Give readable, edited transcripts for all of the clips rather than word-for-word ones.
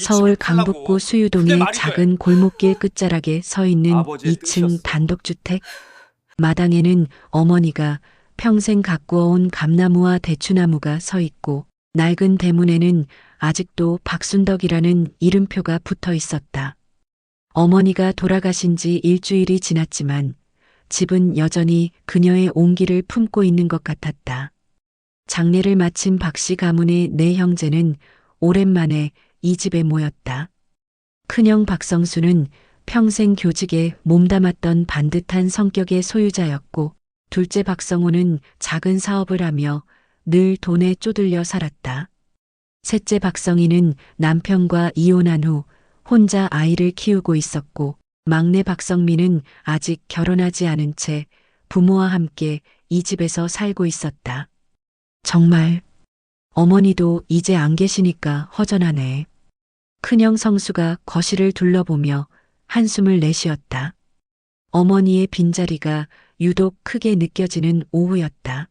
이 집을 서울 강북구 팔라고. 그게 수유동의 말이 돼? 작은 골목길 끝자락에 서 있는 아버지의 2층 뜻이었어. 단독주택. 마당에는 어머니가 평생 가꾸어온 감나무와 대추나무가 서 있고 낡은 대문에는 아직도 박순덕이라는 이름표가 붙어 있었다. 어머니가 돌아가신 지 일주일이 지났지만 집은 여전히 그녀의 온기를 품고 있는 것 같았다. 장례를 마친 박씨 가문의 네 형제는 오랜만에 이 집에 모였다. 큰형 박성수는 평생 교직에 몸담았던 반듯한 성격의 소유자였고, 둘째 박성호는 작은 사업을 하며 늘 돈에 쪼들려 살았다. 셋째 박성희는 남편과 이혼한 후 혼자 아이를 키우고 있었고, 막내 박성민은 아직 결혼하지 않은 채 부모와 함께 이 집에서 살고 있었다. 정말 어머니도 이제 안 계시니까 허전하네. 큰형 성수가 거실을 둘러보며 한숨을 내쉬었다. 어머니의 빈자리가 유독 크게 느껴지는 오후였다.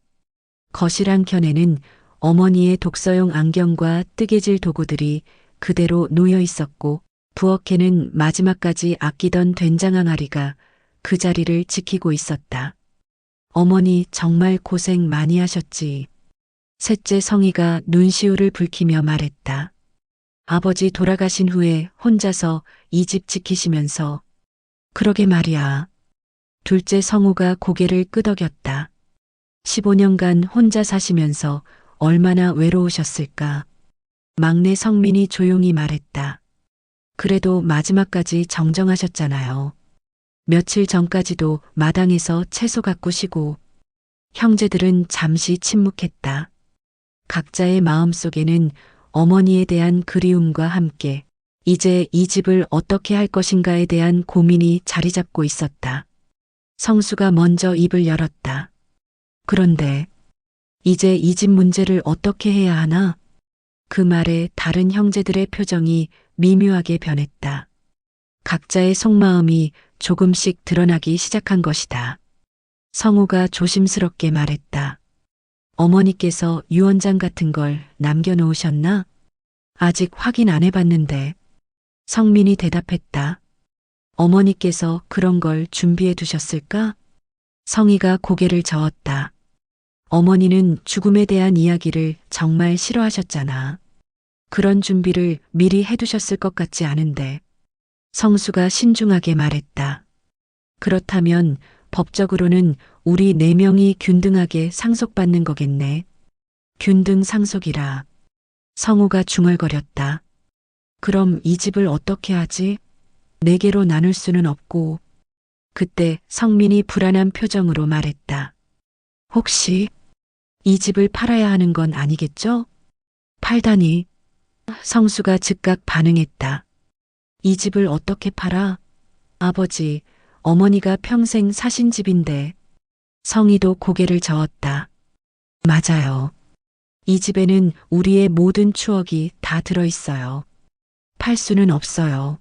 거실 한켠에는 어머니의 독서용 안경과 뜨개질 도구들이 그대로 놓여 있었고, 부엌에는 마지막까지 아끼던 된장 항아리가 그 자리를 지키고 있었다. 어머니 정말 고생 많이 하셨지. 셋째 성희가 눈시울을 붉히며 말했다. 아버지 돌아가신 후에 혼자서 이 집 지키시면서. 그러게 말이야. 둘째 성우가 고개를 끄덕였다. 15년간 혼자 사시면서 얼마나 외로우셨을까. 막내 성민이 조용히 말했다. 그래도 마지막까지 정정하셨잖아요. 며칠 전까지도 마당에서 채소 가꾸시고. 형제들은 잠시 침묵했다. 각자의 마음속에는 어머니에 대한 그리움과 함께 이제 이 집을 어떻게 할 것인가에 대한 고민이 자리 잡고 있었다. 성수가 먼저 입을 열었다. 그런데 이제 이 집 문제를 어떻게 해야 하나? 그 말에 다른 형제들의 표정이 미묘하게 변했다. 각자의 속마음이 조금씩 드러나기 시작한 것이다. 성우가 조심스럽게 말했다. 어머니께서 유언장 같은 걸 남겨놓으셨나? 아직 확인 안 해봤는데. 성민이 대답했다. 어머니께서 그런 걸 준비해 두셨을까? 성희가 고개를 저었다. 어머니는 죽음에 대한 이야기를 정말 싫어하셨잖아. 그런 준비를 미리 해두셨을 것 같지 않은데. 성수가 신중하게 말했다. 그렇다면 법적으로는 우리 네 명이 균등하게 상속받는 거겠네. 균등 상속이라. 성우가 중얼거렸다. 그럼 이 집을 어떻게 하지? 네 개로 나눌 수는 없고. 그때 성민이 불안한 표정으로 말했다. 혹시 이 집을 팔아야 하는 건 아니겠죠? 팔다니. 성수가 즉각 반응했다. 이 집을 어떻게 팔아? 아버지, 어머니가 평생 사신 집인데. 성희도 고개를 저었다. 맞아요. 이 집에는 우리의 모든 추억이 다 들어있어요. 팔 수는 없어요.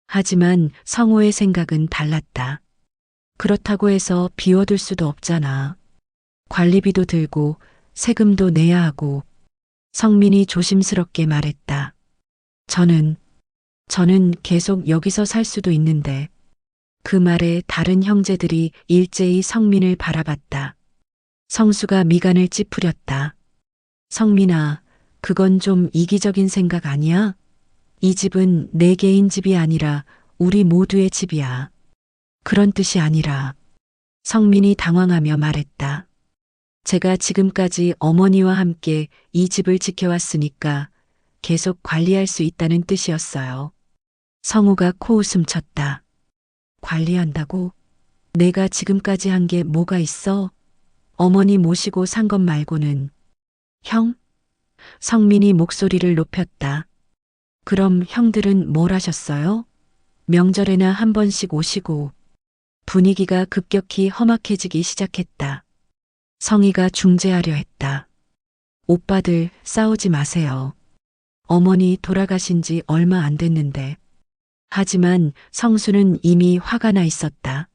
하지만 성호의 생각은 달랐다. 그렇다고 해서 비워둘 수도 없잖아. 관리비도 들고 세금도 내야 하고. 성민이 조심스럽게 말했다. 저는 계속 여기서 살 수도 있는데. 그 말에 다른 형제들이 일제히 성민을 바라봤다. 성수가 미간을 찌푸렸다. 성민아, 그건 좀 이기적인 생각 아니야? 이 집은 내 개인 집이 아니라 우리 모두의 집이야. 그런 뜻이 아니라. 성민이 당황하며 말했다. 제가 지금까지 어머니와 함께 이 집을 지켜왔으니까 계속 관리할 수 있다는 뜻이었어요. 성우가 코웃음 쳤다. 관리한다고? 내가 지금까지 한 게 뭐가 있어? 어머니 모시고 산 것 말고는. 형? 성민이 목소리를 높였다. 그럼 형들은 뭘 하셨어요? 명절에나 한 번씩 오시고. 분위기가 급격히 험악해지기 시작했다. 성희가 중재하려 했다. 오빠들 싸우지 마세요. 어머니 돌아가신 지 얼마 안 됐는데. 하지만 성수는 이미 화가 나 있었다.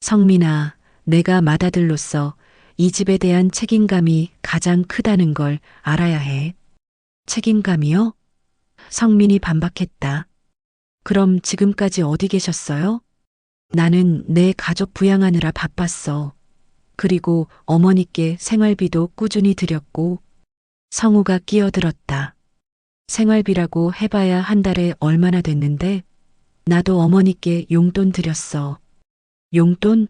성민아, 내가 맏아들로서 이 집에 대한 책임감이 가장 크다는 걸 알아야 해. 책임감이요? 성민이 반박했다. 그럼 지금까지 어디 계셨어요? 나는 내 가족 부양하느라 바빴어. 그리고 어머니께 생활비도 꾸준히 드렸고. 성우가 끼어들었다. 생활비라고 해봐야 한 달에 얼마나 됐는데? 나도 어머니께 용돈 드렸어. 용돈?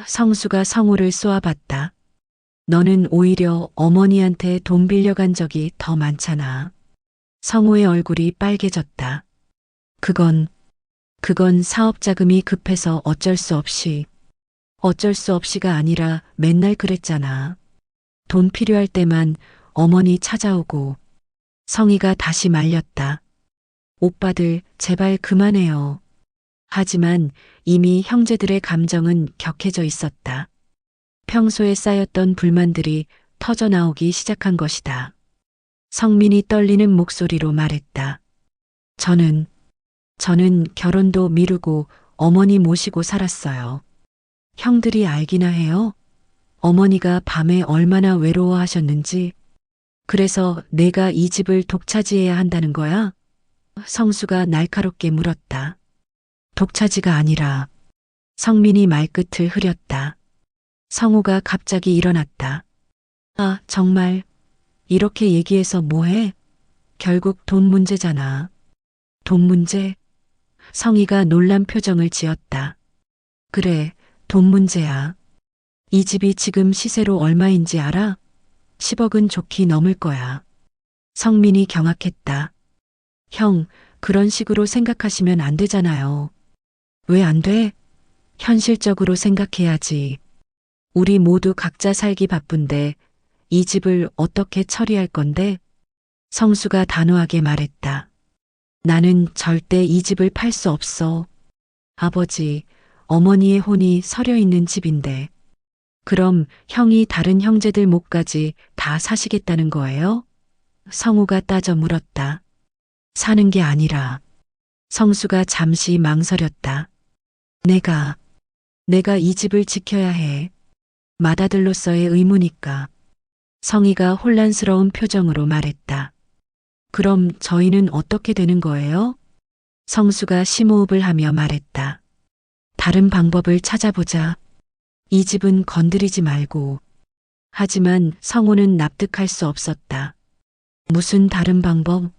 성수가 성우를 쏘아봤다. 너는 오히려 어머니한테 돈 빌려간 적이 더 많잖아. 성우의 얼굴이 빨개졌다. 그건 사업 자금이 급해서 어쩔 수 없이가 아니라 맨날 그랬잖아. 돈 필요할 때만 어머니 찾아오고. 성희가 다시 말렸다. 오빠들 제발 그만해요. 하지만 이미 형제들의 감정은 격해져 있었다. 평소에 쌓였던 불만들이 터져나오기 시작한 것이다. 성민이 떨리는 목소리로 말했다. 저는 결혼도 미루고 어머니 모시고 살았어요. 형들이 알기나 해요? 어머니가 밤에 얼마나 외로워하셨는지. 그래서 내가 이 집을 독차지해야 한다는 거야? 성수가 날카롭게 물었다. 독차지가 아니라. 성민이 말끝을 흐렸다. 성우가 갑자기 일어났다. 아, 정말 이렇게 얘기해서 뭐해? 결국 돈 문제잖아. 돈 문제? 성희가 놀란 표정을 지었다. 그래, 돈 문제야. 이 집이 지금 시세로 얼마인지 알아? 10억은 좋게 넘을 거야. 성민이 경악했다. 형, 그런 식으로 생각하시면 안 되잖아요. 왜 안 돼? 현실적으로 생각해야지. 우리 모두 각자 살기 바쁜데 이 집을 어떻게 처리할 건데? 성수가 단호하게 말했다. 나는 절대 이 집을 팔 수 없어. 아버지, 어머니의 혼이 서려 있는 집인데. 그럼 형이 다른 형제들 몫까지 다 사시겠다는 거예요? 성우가 따져 물었다. 사는 게 아니라. 성수가 잠시 망설였다. 내가 이 집을 지켜야 해. 맏아들로서의 의무니까. 성희가 혼란스러운 표정으로 말했다. 그럼 저희는 어떻게 되는 거예요? 성수가 심호흡을 하며 말했다. 다른 방법을 찾아보자. 이 집은 건드리지 말고. 하지만 성우는 납득할 수 없었다. 무슨 다른 방법?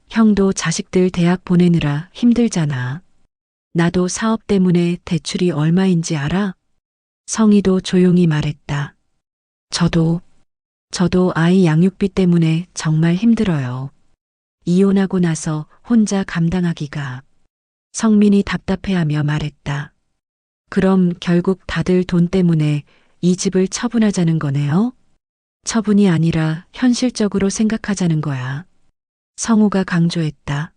형도 자식들 대학 보내느라 힘들잖아. 나도 사업 때문에 대출이 얼마인지 알아? 성희도 조용히 말했다. 저도 아이 양육비 때문에 정말 힘들어요. 이혼하고 나서 혼자 감당하기가. 성민이 답답해하며 말했다. 그럼 결국 다들 돈 때문에 이 집을 처분하자는 거네요? 처분이 아니라 현실적으로 생각하자는 거야. 성우가 강조했다.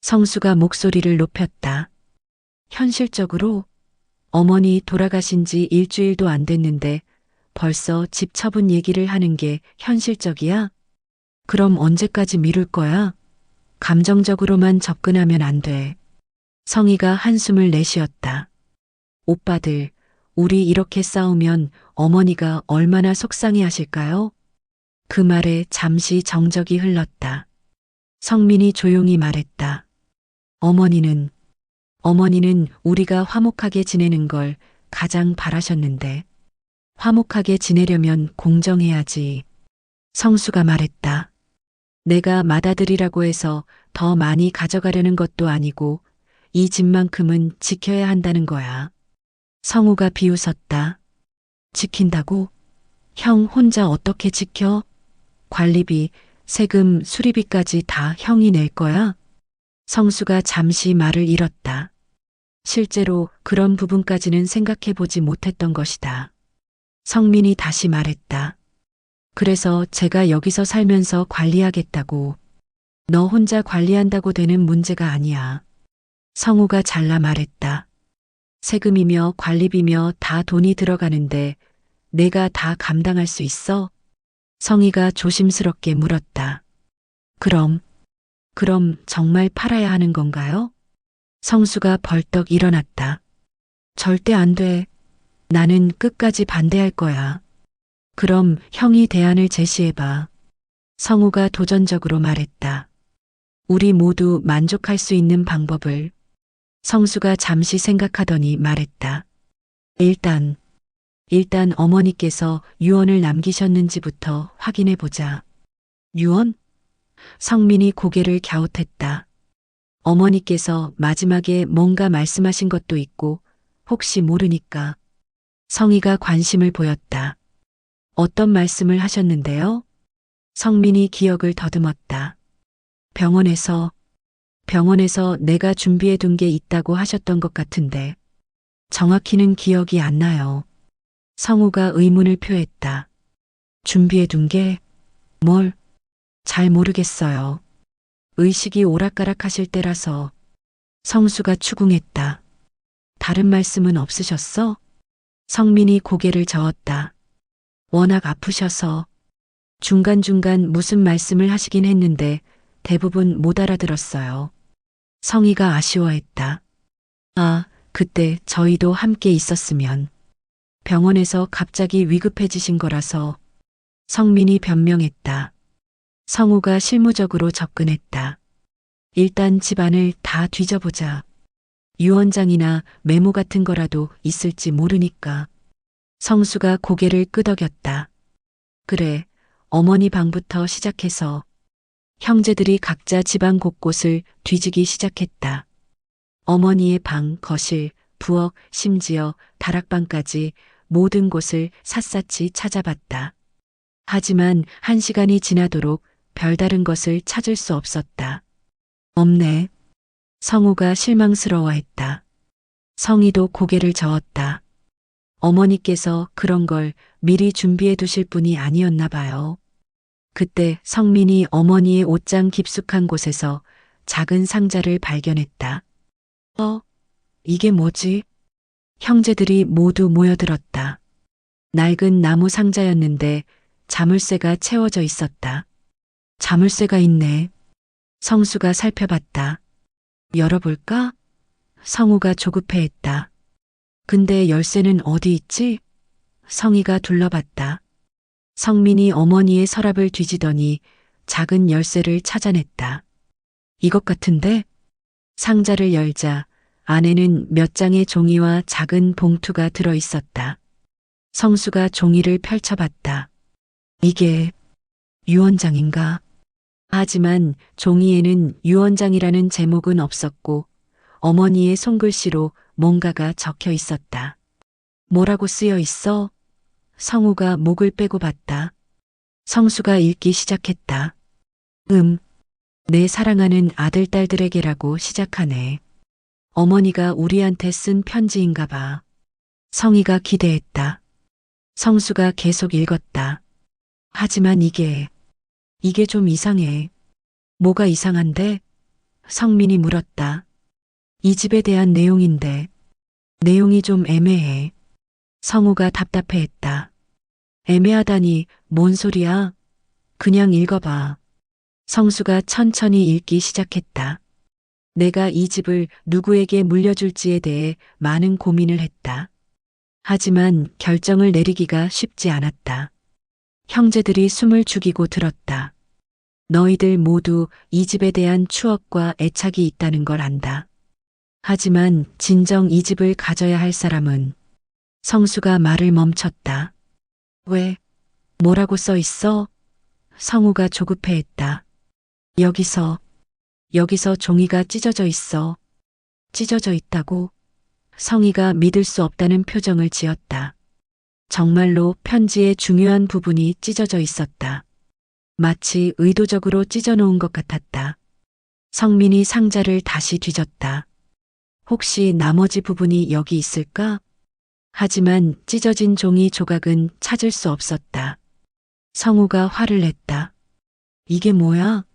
성수가 목소리를 높였다. 현실적으로? 어머니 돌아가신 지 일주일도 안 됐는데 벌써 집 처분 얘기를 하는 게 현실적이야? 그럼 언제까지 미룰 거야? 감정적으로만 접근하면 안 돼. 성희가 한숨을 내쉬었다. 오빠들, 우리 이렇게 싸우면 어머니가 얼마나 속상해 하실까요? 그 말에 잠시 정적이 흘렀다. 성민이 조용히 말했다. 어머니는 우리가 화목하게 지내는 걸 가장 바라셨는데, 화목하게 지내려면 공정해야지. 성수가 말했다. 내가 맏아들이라고 해서 더 많이 가져가려는 것도 아니고 이 집만큼은 지켜야 한다는 거야. 성우가 비웃었다. 지킨다고? 형 혼자 어떻게 지켜? 관리비, 세금, 수리비까지 다 형이 낼 거야? 성수가 잠시 말을 잃었다. 실제로 그런 부분까지는 생각해 보지 못했던 것이다. 성민이 다시 말했다. 그래서 제가 여기서 살면서 관리하겠다고. 너 혼자 관리한다고 되는 문제가 아니야. 성우가 잘라 말했다. 세금이며 관리비며 다 돈이 들어가는데 내가 다 감당할 수 있어? 성희가 조심스럽게 물었다. 그럼 정말 팔아야 하는 건가요? 성수가 벌떡 일어났다. 절대 안 돼. 나는 끝까지 반대할 거야. 그럼 형이 대안을 제시해봐. 성우가 도전적으로 말했다. 우리 모두 만족할 수 있는 방법을. 성수가 잠시 생각하더니 말했다. 일단 어머니께서 유언을 남기셨는지부터 확인해 보자. 유언? 성민이 고개를 갸웃했다. 어머니께서 마지막에 뭔가 말씀하신 것도 있고 혹시 모르니까. 성희가 관심을 보였다. 어떤 말씀을 하셨는데요? 성민이 기억을 더듬었다. 병원에서 내가 준비해 둔 게 있다고 하셨던 것 같은데 정확히는 기억이 안 나요. 성우가 의문을 표했다. 준비해 둔 게 뭘? 잘 모르겠어요. 의식이 오락가락하실 때라서. 성수가 추궁했다. 다른 말씀은 없으셨어? 성민이 고개를 저었다. 워낙 아프셔서. 중간중간 무슨 말씀을 하시긴 했는데 대부분 못 알아들었어요. 성희가 아쉬워했다. 아, 그때 저희도 함께 있었으면. 병원에서 갑자기 위급해지신 거라서. 성민이 변명했다. 성우가 실무적으로 접근했다. 일단 집안을 다 뒤져보자. 유언장이나 메모 같은 거라도 있을지 모르니까. 성수가 고개를 끄덕였다. 그래, 어머니 방부터 시작해서. 형제들이 각자 집안 곳곳을 뒤지기 시작했다. 어머니의 방, 거실, 부엌, 심지어 다락방까지 모든 곳을 샅샅이 찾아봤다. 하지만 1시간이 지나도록 별다른 것을 찾을 수 없었다. 없네. 성우가 실망스러워했다. 성희도 고개를 저었다. 어머니께서 그런 걸 미리 준비해 두실 분이 아니었나 봐요. 그때 성민이 어머니의 옷장 깊숙한 곳에서 작은 상자를 발견했다. 이게 뭐지? 형제들이 모두 모여들었다. 낡은 나무 상자였는데 자물쇠가 채워져 있었다. 자물쇠가 있네. 성수가 살펴봤다. 열어볼까? 성우가 조급해했다. 근데 열쇠는 어디 있지? 성희가 둘러봤다. 성민이 어머니의 서랍을 뒤지더니 작은 열쇠를 찾아냈다. 이것 같은데? 상자를 열자 안에는 몇 장의 종이와 작은 봉투가 들어 있었다. 성수가 종이를 펼쳐봤다. 이게 유언장인가? 하지만 종이에는 유언장이라는 제목은 없었고 어머니의 손글씨로 뭔가가 적혀 있었다. 뭐라고 쓰여 있어? 성우가 목을 빼고 봤다. 성수가 읽기 시작했다. 내 사랑하는 아들, 딸들에게라고 시작하네. 어머니가 우리한테 쓴 편지인가 봐. 성희가 기대했다. 성수가 계속 읽었다. 하지만 이게 좀 이상해. 뭐가 이상한데? 성민이 물었다. 이 집에 대한 내용인데. 내용이 좀 애매해. 성우가 답답해했다. 애매하다니 뭔 소리야? 그냥 읽어봐. 성수가 천천히 읽기 시작했다. 내가 이 집을 누구에게 물려줄지에 대해 많은 고민을 했다. 하지만 결정을 내리기가 쉽지 않았다. 형제들이 숨을 죽이고 들었다. 너희들 모두 이 집에 대한 추억과 애착이 있다는 걸 안다. 하지만 진정 이 집을 가져야 할 사람은. 성수가 말을 멈췄다. 왜? 뭐라고 써 있어? 성우가 조급해했다. 여기서 종이가 찢어져 있어. 찢어져 있다고? 성희가 믿을 수 없다는 표정을 지었다. 정말로 편지의 중요한 부분이 찢어져 있었다. 마치 의도적으로 찢어놓은 것 같았다. 성민이 상자를 다시 뒤졌다. 혹시 나머지 부분이 여기 있을까? 하지만 찢어진 종이 조각은 찾을 수 없었다. 성우가 화를 냈다. 이게 뭐야?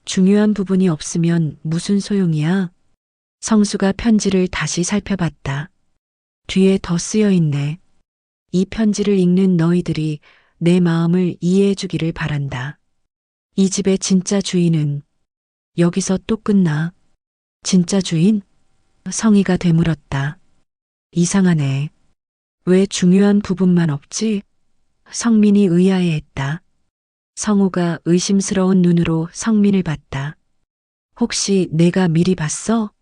중요한 부분이 없으면 무슨 소용이야? 성수가 편지를 다시 살펴봤다. 뒤에 더 쓰여 있네. 이 편지를 읽는 너희들이 내 마음을 이해해 주기를 바란다. 이 집의 진짜 주인은. 여기서 또 끝나. 진짜 주인? 성희가 되물었다. 이상하네. 왜 중요한 부분만 없지? 성민이 의아해했다. 성우가 의심스러운 눈으로 성민을 봤다. 혹시 내가 미리 봤어?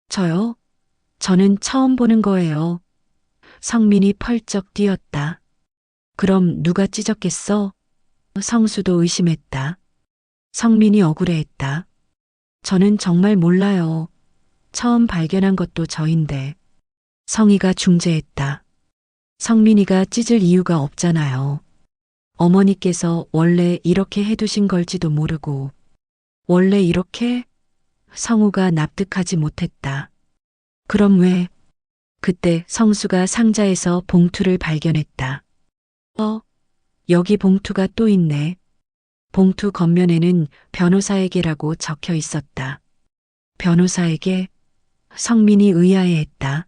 저요? 저는 처음 보는 거예요. 성민이 펄쩍 뛰었다. 그럼 누가 찢었겠어? 성수도 의심했다. 성민이 억울해했다. 저는 정말 몰라요. 처음 발견한 것도 저인데. 성희가 중재했다. 성민이가 찢을 이유가 없잖아요. 어머니께서 원래 이렇게 해두신 걸지도 모르고. 원래 이렇게? 성우가 납득하지 못했다. 그럼 왜? 그때 성수가 상자에서 봉투를 발견했다. 여기 봉투가 또 있네. 봉투 겉면에는 변호사에게라고 적혀 있었다. 변호사에게? 성민이 의아해했다.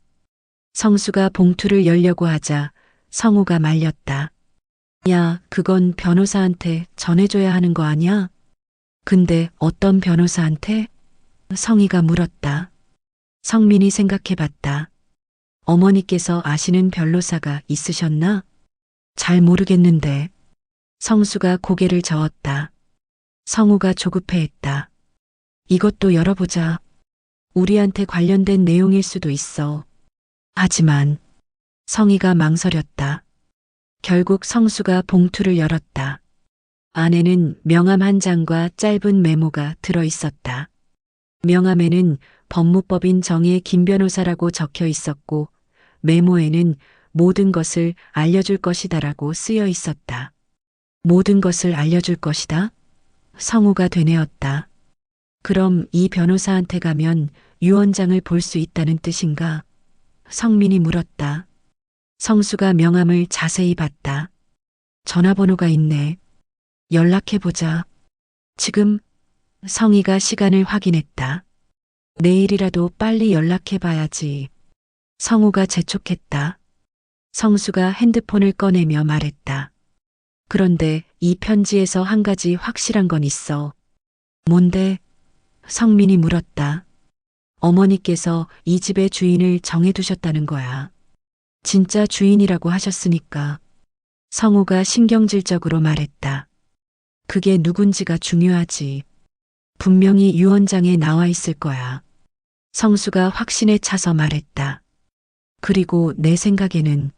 성수가 봉투를 열려고 하자 성우가 말렸다. 야, 그건 변호사한테 전해줘야 하는 거 아니야? 근데 어떤 변호사한테? 성희가 물었다. 성민이 생각해봤다. 어머니께서 아시는 변호사가 있으셨나? 잘 모르겠는데. 성수가 고개를 저었다. 성우가 조급해했다. 이것도 열어보자. 우리한테 관련된 내용일 수도 있어. 하지만 성희가 망설였다. 결국 성수가 봉투를 열었다. 안에는 명함 한 장과 짧은 메모가 들어 있었다. 명함에는 법무법인 정의 김 변호사라고 적혀 있었고 메모에는 모든 것을 알려줄 것이다라고 쓰여 있었다. 모든 것을 알려줄 것이다? 성우가 되뇌었다. 그럼 이 변호사한테 가면 유언장을 볼 수 있다는 뜻인가? 성민이 물었다. 성수가 명함을 자세히 봤다. 전화번호가 있네. 연락해보자. 지금? 성희가 시간을 확인했다. 내일이라도 빨리 연락해봐야지. 성우가 재촉했다. 성수가 핸드폰을 꺼내며 말했다. 그런데 이 편지에서 한 가지 확실한 건 있어. 뭔데? 성민이 물었다. 어머니께서 이 집의 주인을 정해두셨다는 거야. 진짜 주인이라고 하셨으니까. 성우가 신경질적으로 말했다. 그게 누군지가 중요하지. 분명히 유언장에 나와 있을 거야. 성수가 확신에 차서 말했다. 그리고 내 생각에는,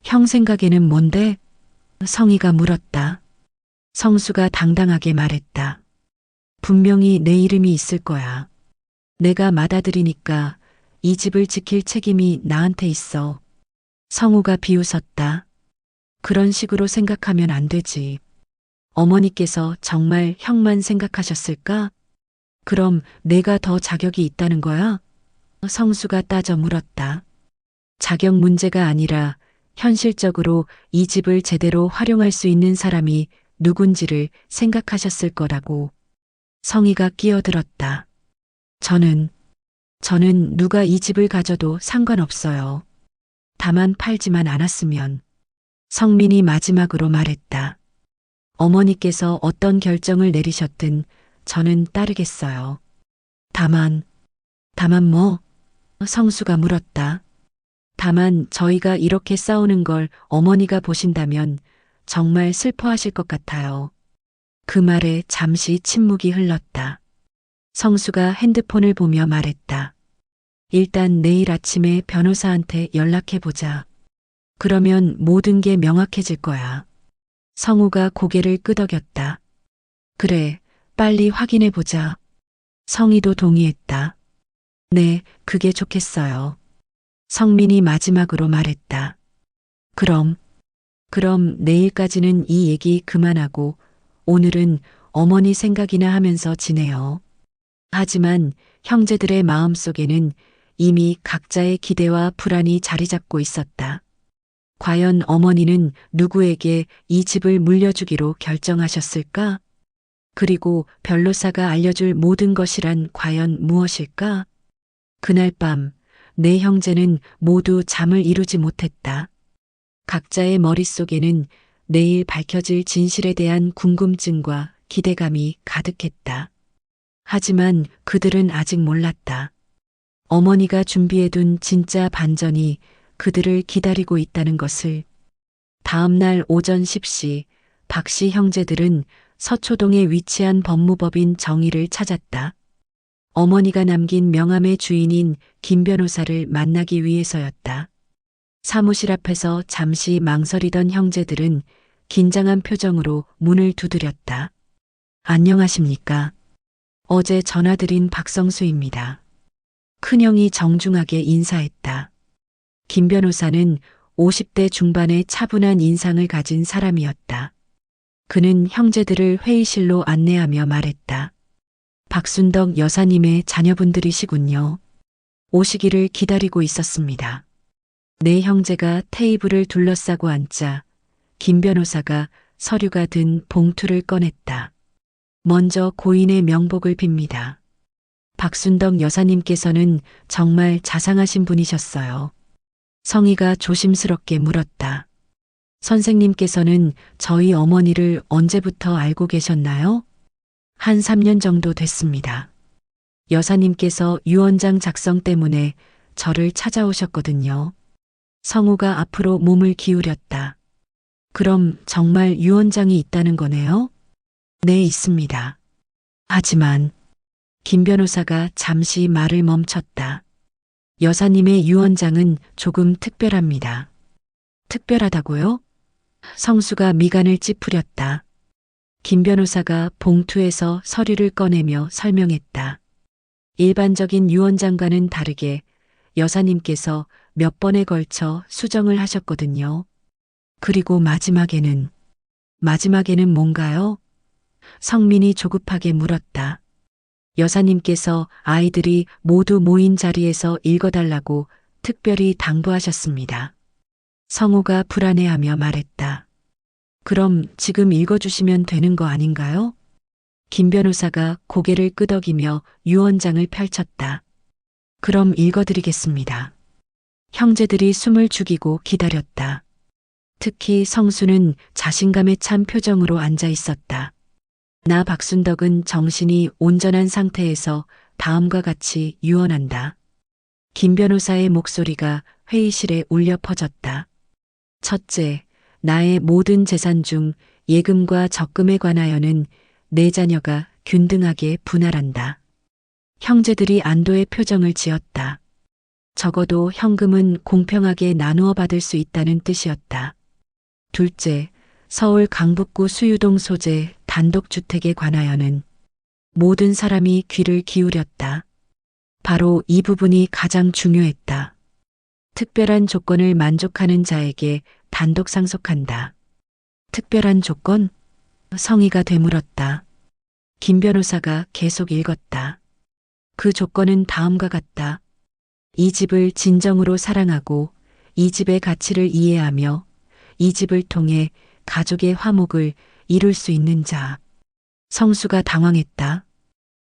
형 생각에는 뭔데? 성희가 물었다. 성수가 당당하게 말했다. 분명히 내 이름이 있을 거야. 내가 맏아들이니까 이 집을 지킬 책임이 나한테 있어. 성우가 비웃었다. 그런 식으로 생각하면 안 되지. 어머니께서 정말 형만 생각하셨을까? 그럼 내가 더 자격이 있다는 거야? 성수가 따져 물었다. 자격 문제가 아니라 현실적으로 이 집을 제대로 활용할 수 있는 사람이 누군지를 생각하셨을 거라고. 성희가 끼어들었다. 저는 누가 이 집을 가져도 상관없어요. 다만 팔지만 않았으면. 성민이 마지막으로 말했다. 어머니께서 어떤 결정을 내리셨든 저는 따르겠어요. 다만 뭐? 성수가 물었다. 다만 저희가 이렇게 싸우는 걸 어머니가 보신다면 정말 슬퍼하실 것 같아요. 그 말에 잠시 침묵이 흘렀다. 성수가 핸드폰을 보며 말했다. 일단 내일 아침에 변호사한테 연락해보자. 그러면 모든 게 명확해질 거야. 성우가 고개를 끄덕였다. 그래, 빨리 확인해보자. 성희도 동의했다. 네, 그게 좋겠어요. 성민이 마지막으로 말했다. 그럼 내일까지는 이 얘기 그만하고 오늘은 어머니 생각이나 하면서 지내요. 하지만 형제들의 마음속에는 이미 각자의 기대와 불안이 자리 잡고 있었다. 과연 어머니는 누구에게 이 집을 물려주기로 결정하셨을까? 그리고 변호사가 알려줄 모든 것이란 과연 무엇일까? 그날 밤 네 형제는 모두 잠을 이루지 못했다. 각자의 머릿속에는 내일 밝혀질 진실에 대한 궁금증과 기대감이 가득했다. 하지만 그들은 아직 몰랐다. 어머니가 준비해둔 진짜 반전이 그들을 기다리고 있다는 것을. 다음 날 오전 10시 박씨 형제들은 서초동에 위치한 법무법인 정의를 찾았다. 어머니가 남긴 명함의 주인인 김 변호사를 만나기 위해서였다. 사무실 앞에서 잠시 망설이던 형제들은 긴장한 표정으로 문을 두드렸다. 안녕하십니까? 어제 전화드린 박성수입니다. 큰형이 정중하게 인사했다. 김 변호사는 50대 중반의 차분한 인상을 가진 사람이었다. 그는 형제들을 회의실로 안내하며 말했다. 박순덕 여사님의 자녀분들이시군요. 오시기를 기다리고 있었습니다. 네 형제가 테이블을 둘러싸고 앉자 김 변호사가 서류가 든 봉투를 꺼냈다. 먼저 고인의 명복을 빕니다. 박순덕 여사님께서는 정말 자상하신 분이셨어요. 성희가 조심스럽게 물었다. 선생님께서는 저희 어머니를 언제부터 알고 계셨나요? 한 3년 정도 됐습니다. 여사님께서 유언장 작성 때문에 저를 찾아오셨거든요. 성우가 앞으로 몸을 기울였다. 그럼 정말 유언장이 있다는 거네요? 네, 있습니다. 하지만 김 변호사가 잠시 말을 멈췄다. 여사님의 유언장은 조금 특별합니다. 특별하다고요? 성수가 미간을 찌푸렸다. 김 변호사가 봉투에서 서류를 꺼내며 설명했다. 일반적인 유언장과는 다르게 여사님께서 몇 번에 걸쳐 수정을 하셨거든요. 그리고 마지막에는 뭔가요? 성민이 조급하게 물었다. 여사님께서 아이들이 모두 모인 자리에서 읽어달라고 특별히 당부하셨습니다. 성우가 불안해하며 말했다. 그럼 지금 읽어주시면 되는 거 아닌가요? 김 변호사가 고개를 끄덕이며 유언장을 펼쳤다. 그럼 읽어드리겠습니다. 형제들이 숨을 죽이고 기다렸다. 특히 성수는 자신감에 찬 표정으로 앉아 있었다. 나 박순덕은 정신이 온전한 상태에서 다음과 같이 유언한다. 김 변호사의 목소리가 회의실에 울려 퍼졌다. 첫째, 나의 모든 재산 중 예금과 적금에 관하여는 내 자녀가 균등하게 분할한다. 형제들이 안도의 표정을 지었다. 적어도 현금은 공평하게 나누어 받을 수 있다는 뜻이었다. 둘째, 서울 강북구 수유동 소재 단독주택에 관하여는 모든 사람이 귀를 기울였다. 바로 이 부분이 가장 중요했다. 특별한 조건을 만족하는 자에게 단독 상속한다. 특별한 조건? 성희가 되물었다. 김 변호사가 계속 읽었다. 그 조건은 다음과 같다. 이 집을 진정으로 사랑하고 이 집의 가치를 이해하며 이 집을 통해 가족의 화목을 이룰 수 있는 자. 성수가 당황했다.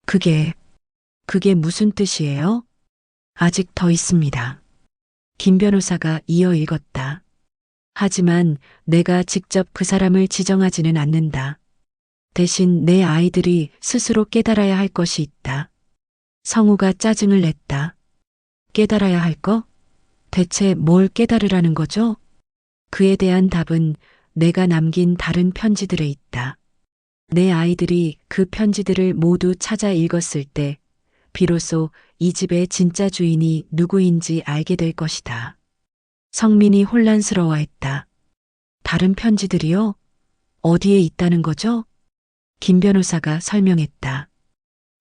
그게 무슨 뜻이에요? 아직 더 있습니다. 김 변호사가 이어 읽었다. 하지만 내가 직접 그 사람을 지정하지는 않는다. 대신 내 아이들이 스스로 깨달아야 할 것이 있다. 성우가 짜증을 냈다. 깨달아야 할 거? 대체 뭘 깨달으라는 거죠? 그에 대한 답은 내가 남긴 다른 편지들에 있다. 내 아이들이 그 편지들을 모두 찾아 읽었을 때 비로소 이 집의 진짜 주인이 누구인지 알게 될 것이다. 성민이 혼란스러워했다. 다른 편지들이요? 어디에 있다는 거죠? 김 변호사가 설명했다.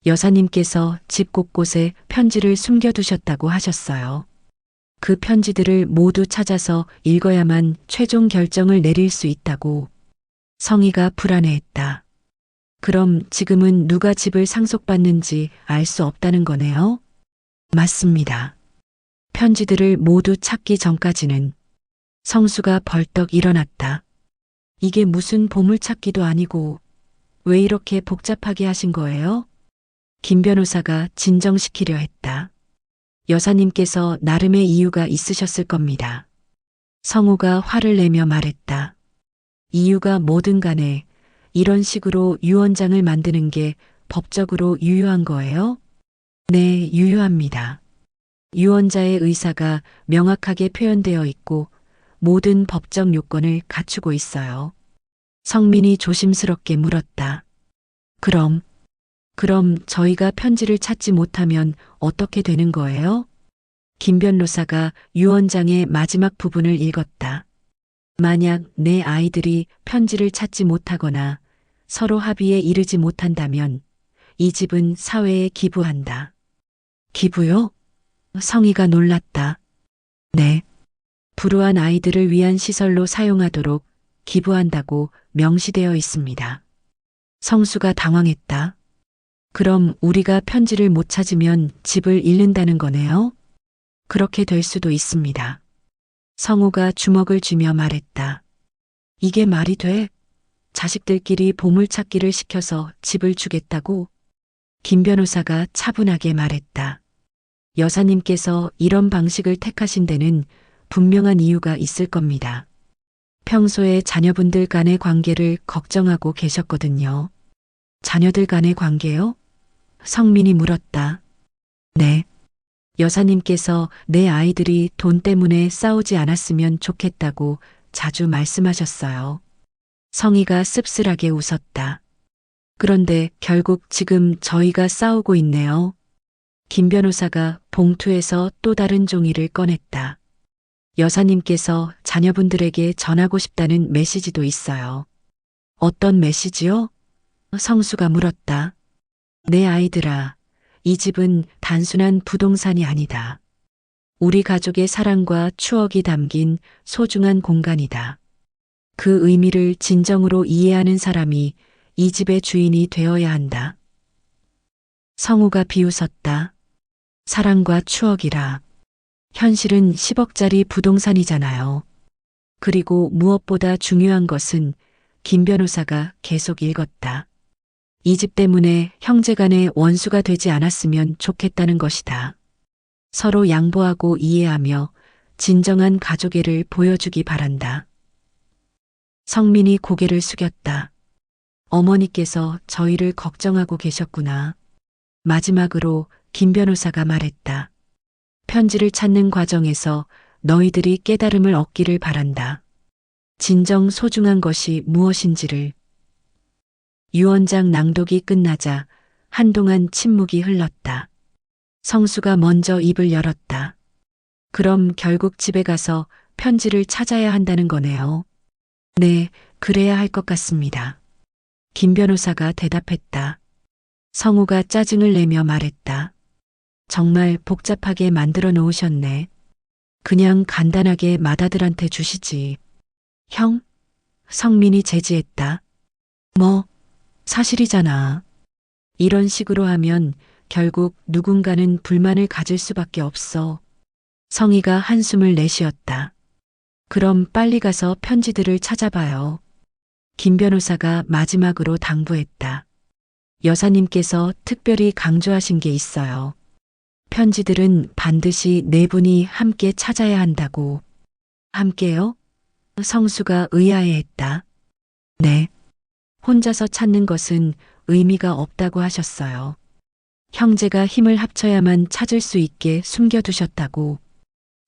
여사님께서 집 곳곳에 편지를 숨겨두셨다고 하셨어요. 그 편지들을 모두 찾아서 읽어야만 최종 결정을 내릴 수 있다고. 성희가 불안해했다. 그럼 지금은 누가 집을 상속받는지 알 수 없다는 거네요? 맞습니다. 편지들을 모두 찾기 전까지는. 성수가 벌떡 일어났다. 이게 무슨 보물찾기도 아니고 왜 이렇게 복잡하게 하신 거예요? 김 변호사가 진정시키려 했다. 여사님께서 나름의 이유가 있으셨을 겁니다. 성우가 화를 내며 말했다. 이유가 뭐든 간에 이런 식으로 유언장을 만드는 게 법적으로 유효한 거예요? 네, 유효합니다. 유언자의 의사가 명확하게 표현되어 있고 모든 법적 요건을 갖추고 있어요. 성민이 조심스럽게 물었다. 그럼 그럼 저희가 편지를 찾지 못하면 어떻게 되는 거예요? 김 변호사가 유 원장의 마지막 부분을 읽었다. 만약 내 아이들이 편지를 찾지 못하거나 서로 합의에 이르지 못한다면 이 집은 사회에 기부한다. 기부요? 성희가 놀랐다. 네. 불우한 아이들을 위한 시설로 사용하도록 기부한다고 명시되어 있습니다. 성수가 당황했다. 그럼 우리가 편지를 못 찾으면 집을 잃는다는 거네요? 그렇게 될 수도 있습니다. 성우가 주먹을 쥐며 말했다. 이게 말이 돼? 자식들끼리 보물찾기를 시켜서 집을 주겠다고? 김 변호사가 차분하게 말했다. 여사님께서 이런 방식을 택하신 데는 분명한 이유가 있을 겁니다. 평소에 자녀분들 간의 관계를 걱정하고 계셨거든요. 자녀들 간의 관계요? 성민이 물었다. 네. 여사님께서 내 아이들이 돈 때문에 싸우지 않았으면 좋겠다고 자주 말씀하셨어요. 성희가 씁쓸하게 웃었다. 그런데 결국 지금 저희가 싸우고 있네요. 김 변호사가 봉투에서 또 다른 종이를 꺼냈다. 여사님께서 자녀분들에게 전하고 싶다는 메시지도 있어요. 어떤 메시지요? 성수가 물었다. 내 아이들아, 이 집은 단순한 부동산이 아니다. 우리 가족의 사랑과 추억이 담긴 소중한 공간이다. 그 의미를 진정으로 이해하는 사람이 이 집의 주인이 되어야 한다. 성우가 비웃었다. 사랑과 추억이라. 현실은 10억짜리 부동산이잖아요. 그리고 무엇보다 중요한 것은 김 변호사가 계속 읽었다. 이 집 때문에 형제간의 원수가 되지 않았으면 좋겠다는 것이다. 서로 양보하고 이해하며 진정한 가족애를 보여주기 바란다. 성민이 고개를 숙였다. 어머니께서 저희를 걱정하고 계셨구나. 마지막으로 김 변호사가 말했다. 편지를 찾는 과정에서 너희들이 깨달음을 얻기를 바란다. 진정 소중한 것이 무엇인지를. 유 원장 낭독이 끝나자 한동안 침묵이 흘렀다. 성수가 먼저 입을 열었다. 그럼 결국 집에 가서 편지를 찾아야 한다는 거네요. 네, 그래야 할 것 같습니다. 김 변호사가 대답했다. 성우가 짜증을 내며 말했다. 정말 복잡하게 만들어 놓으셨네. 그냥 간단하게 맏아들한테 주시지. 형? 성민이 제지했다. 뭐, 사실이잖아. 이런 식으로 하면 결국 누군가는 불만을 가질 수밖에 없어. 성희가 한숨을 내쉬었다. 그럼 빨리 가서 편지들을 찾아봐요. 김 변호사가 마지막으로 당부했다. 여사님께서 특별히 강조하신 게 있어요. 편지들은 반드시 네 분이 함께 찾아야 한다고. 함께요? 성수가 의아해했다. 네. 혼자서 찾는 것은 의미가 없다고 하셨어요. 형제가 힘을 합쳐야만 찾을 수 있게 숨겨두셨다고.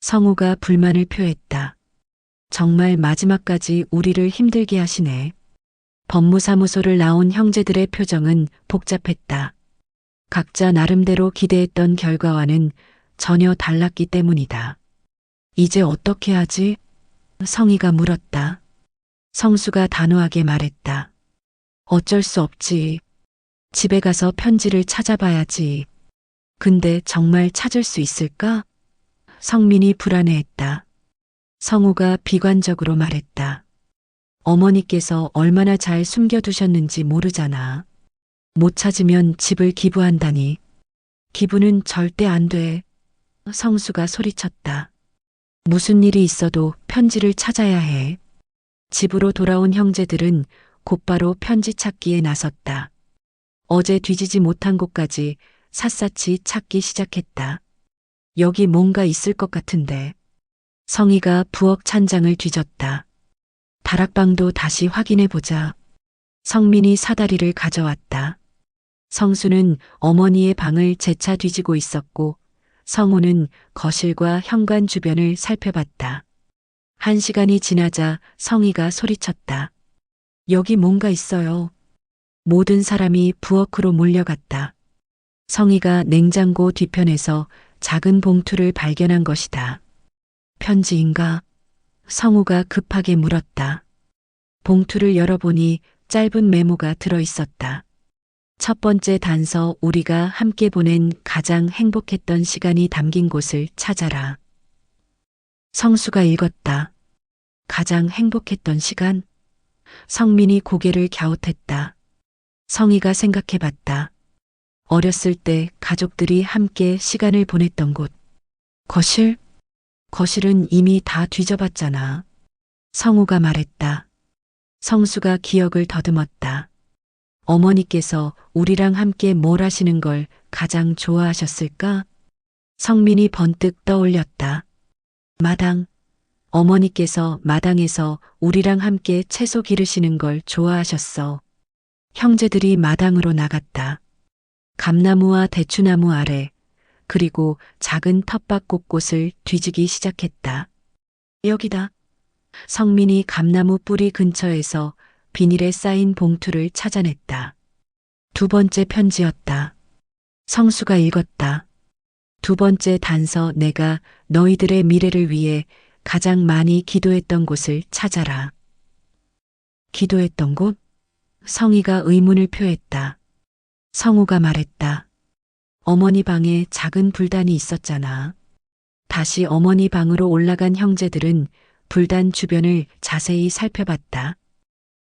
성우가 불만을 표했다. 정말 마지막까지 우리를 힘들게 하시네. 법무사무소를 나온 형제들의 표정은 복잡했다. 각자 나름대로 기대했던 결과와는 전혀 달랐기 때문이다. 이제 어떻게 하지? 성희가 물었다. 성수가 단호하게 말했다. 어쩔 수 없지. 집에 가서 편지를 찾아봐야지. 근데 정말 찾을 수 있을까? 성민이 불안해했다. 성우가 비관적으로 말했다. 어머니께서 얼마나 잘 숨겨두셨는지 모르잖아. 못 찾으면 집을 기부한다니. 기부는 절대 안 돼. 성수가 소리쳤다. 무슨 일이 있어도 편지를 찾아야 해. 집으로 돌아온 형제들은 곧바로 편지 찾기에 나섰다. 어제 뒤지지 못한 곳까지 샅샅이 찾기 시작했다. 여기 뭔가 있을 것 같은데. 성희가 부엌 찬장을 뒤졌다. 다락방도 다시 확인해 보자. 성민이 사다리를 가져왔다. 성수는 어머니의 방을 재차 뒤지고 있었고 성우는 거실과 현관 주변을 살펴봤다. 1시간이 지나자 성희가 소리쳤다. 여기 뭔가 있어요. 모든 사람이 부엌으로 몰려갔다. 성희가 냉장고 뒤편에서 작은 봉투를 발견한 것이다. 편지인가? 성우가 급하게 물었다. 봉투를 열어보니 짧은 메모가 들어 있었다. 첫 번째 단서, 우리가 함께 보낸 가장 행복했던 시간이 담긴 곳을 찾아라. 성수가 읽었다. 가장 행복했던 시간? 성민이 고개를 갸웃했다. 성희가 생각해 봤다. 어렸을 때 가족들이 함께 시간을 보냈던 곳. 거실? 거실은 이미 다 뒤져봤잖아. 성우가 말했다. 성수가 기억을 더듬었다. 어머니께서 우리랑 함께 뭘 하시는 걸 가장 좋아하셨을까? 성민이 번뜩 떠올렸다. 마당. 어머니께서 마당에서 우리랑 함께 채소 기르시는 걸 좋아하셨어. 형제들이 마당으로 나갔다. 감나무와 대추나무 아래, 그리고 작은 텃밭 곳곳을 뒤지기 시작했다. 여기다. 성민이 감나무 뿌리 근처에서 비닐에 쌓인 봉투를 찾아냈다. 두 번째 편지였다. 성수가 읽었다. 두 번째 단서, 내가 너희들의 미래를 위해 가장 많이 기도했던 곳을 찾아라. 기도했던 곳? 성희가 의문을 표했다. 성우가 말했다. 어머니 방에 작은 불단이 있었잖아. 다시 어머니 방으로 올라간 형제들은 불단 주변을 자세히 살펴봤다.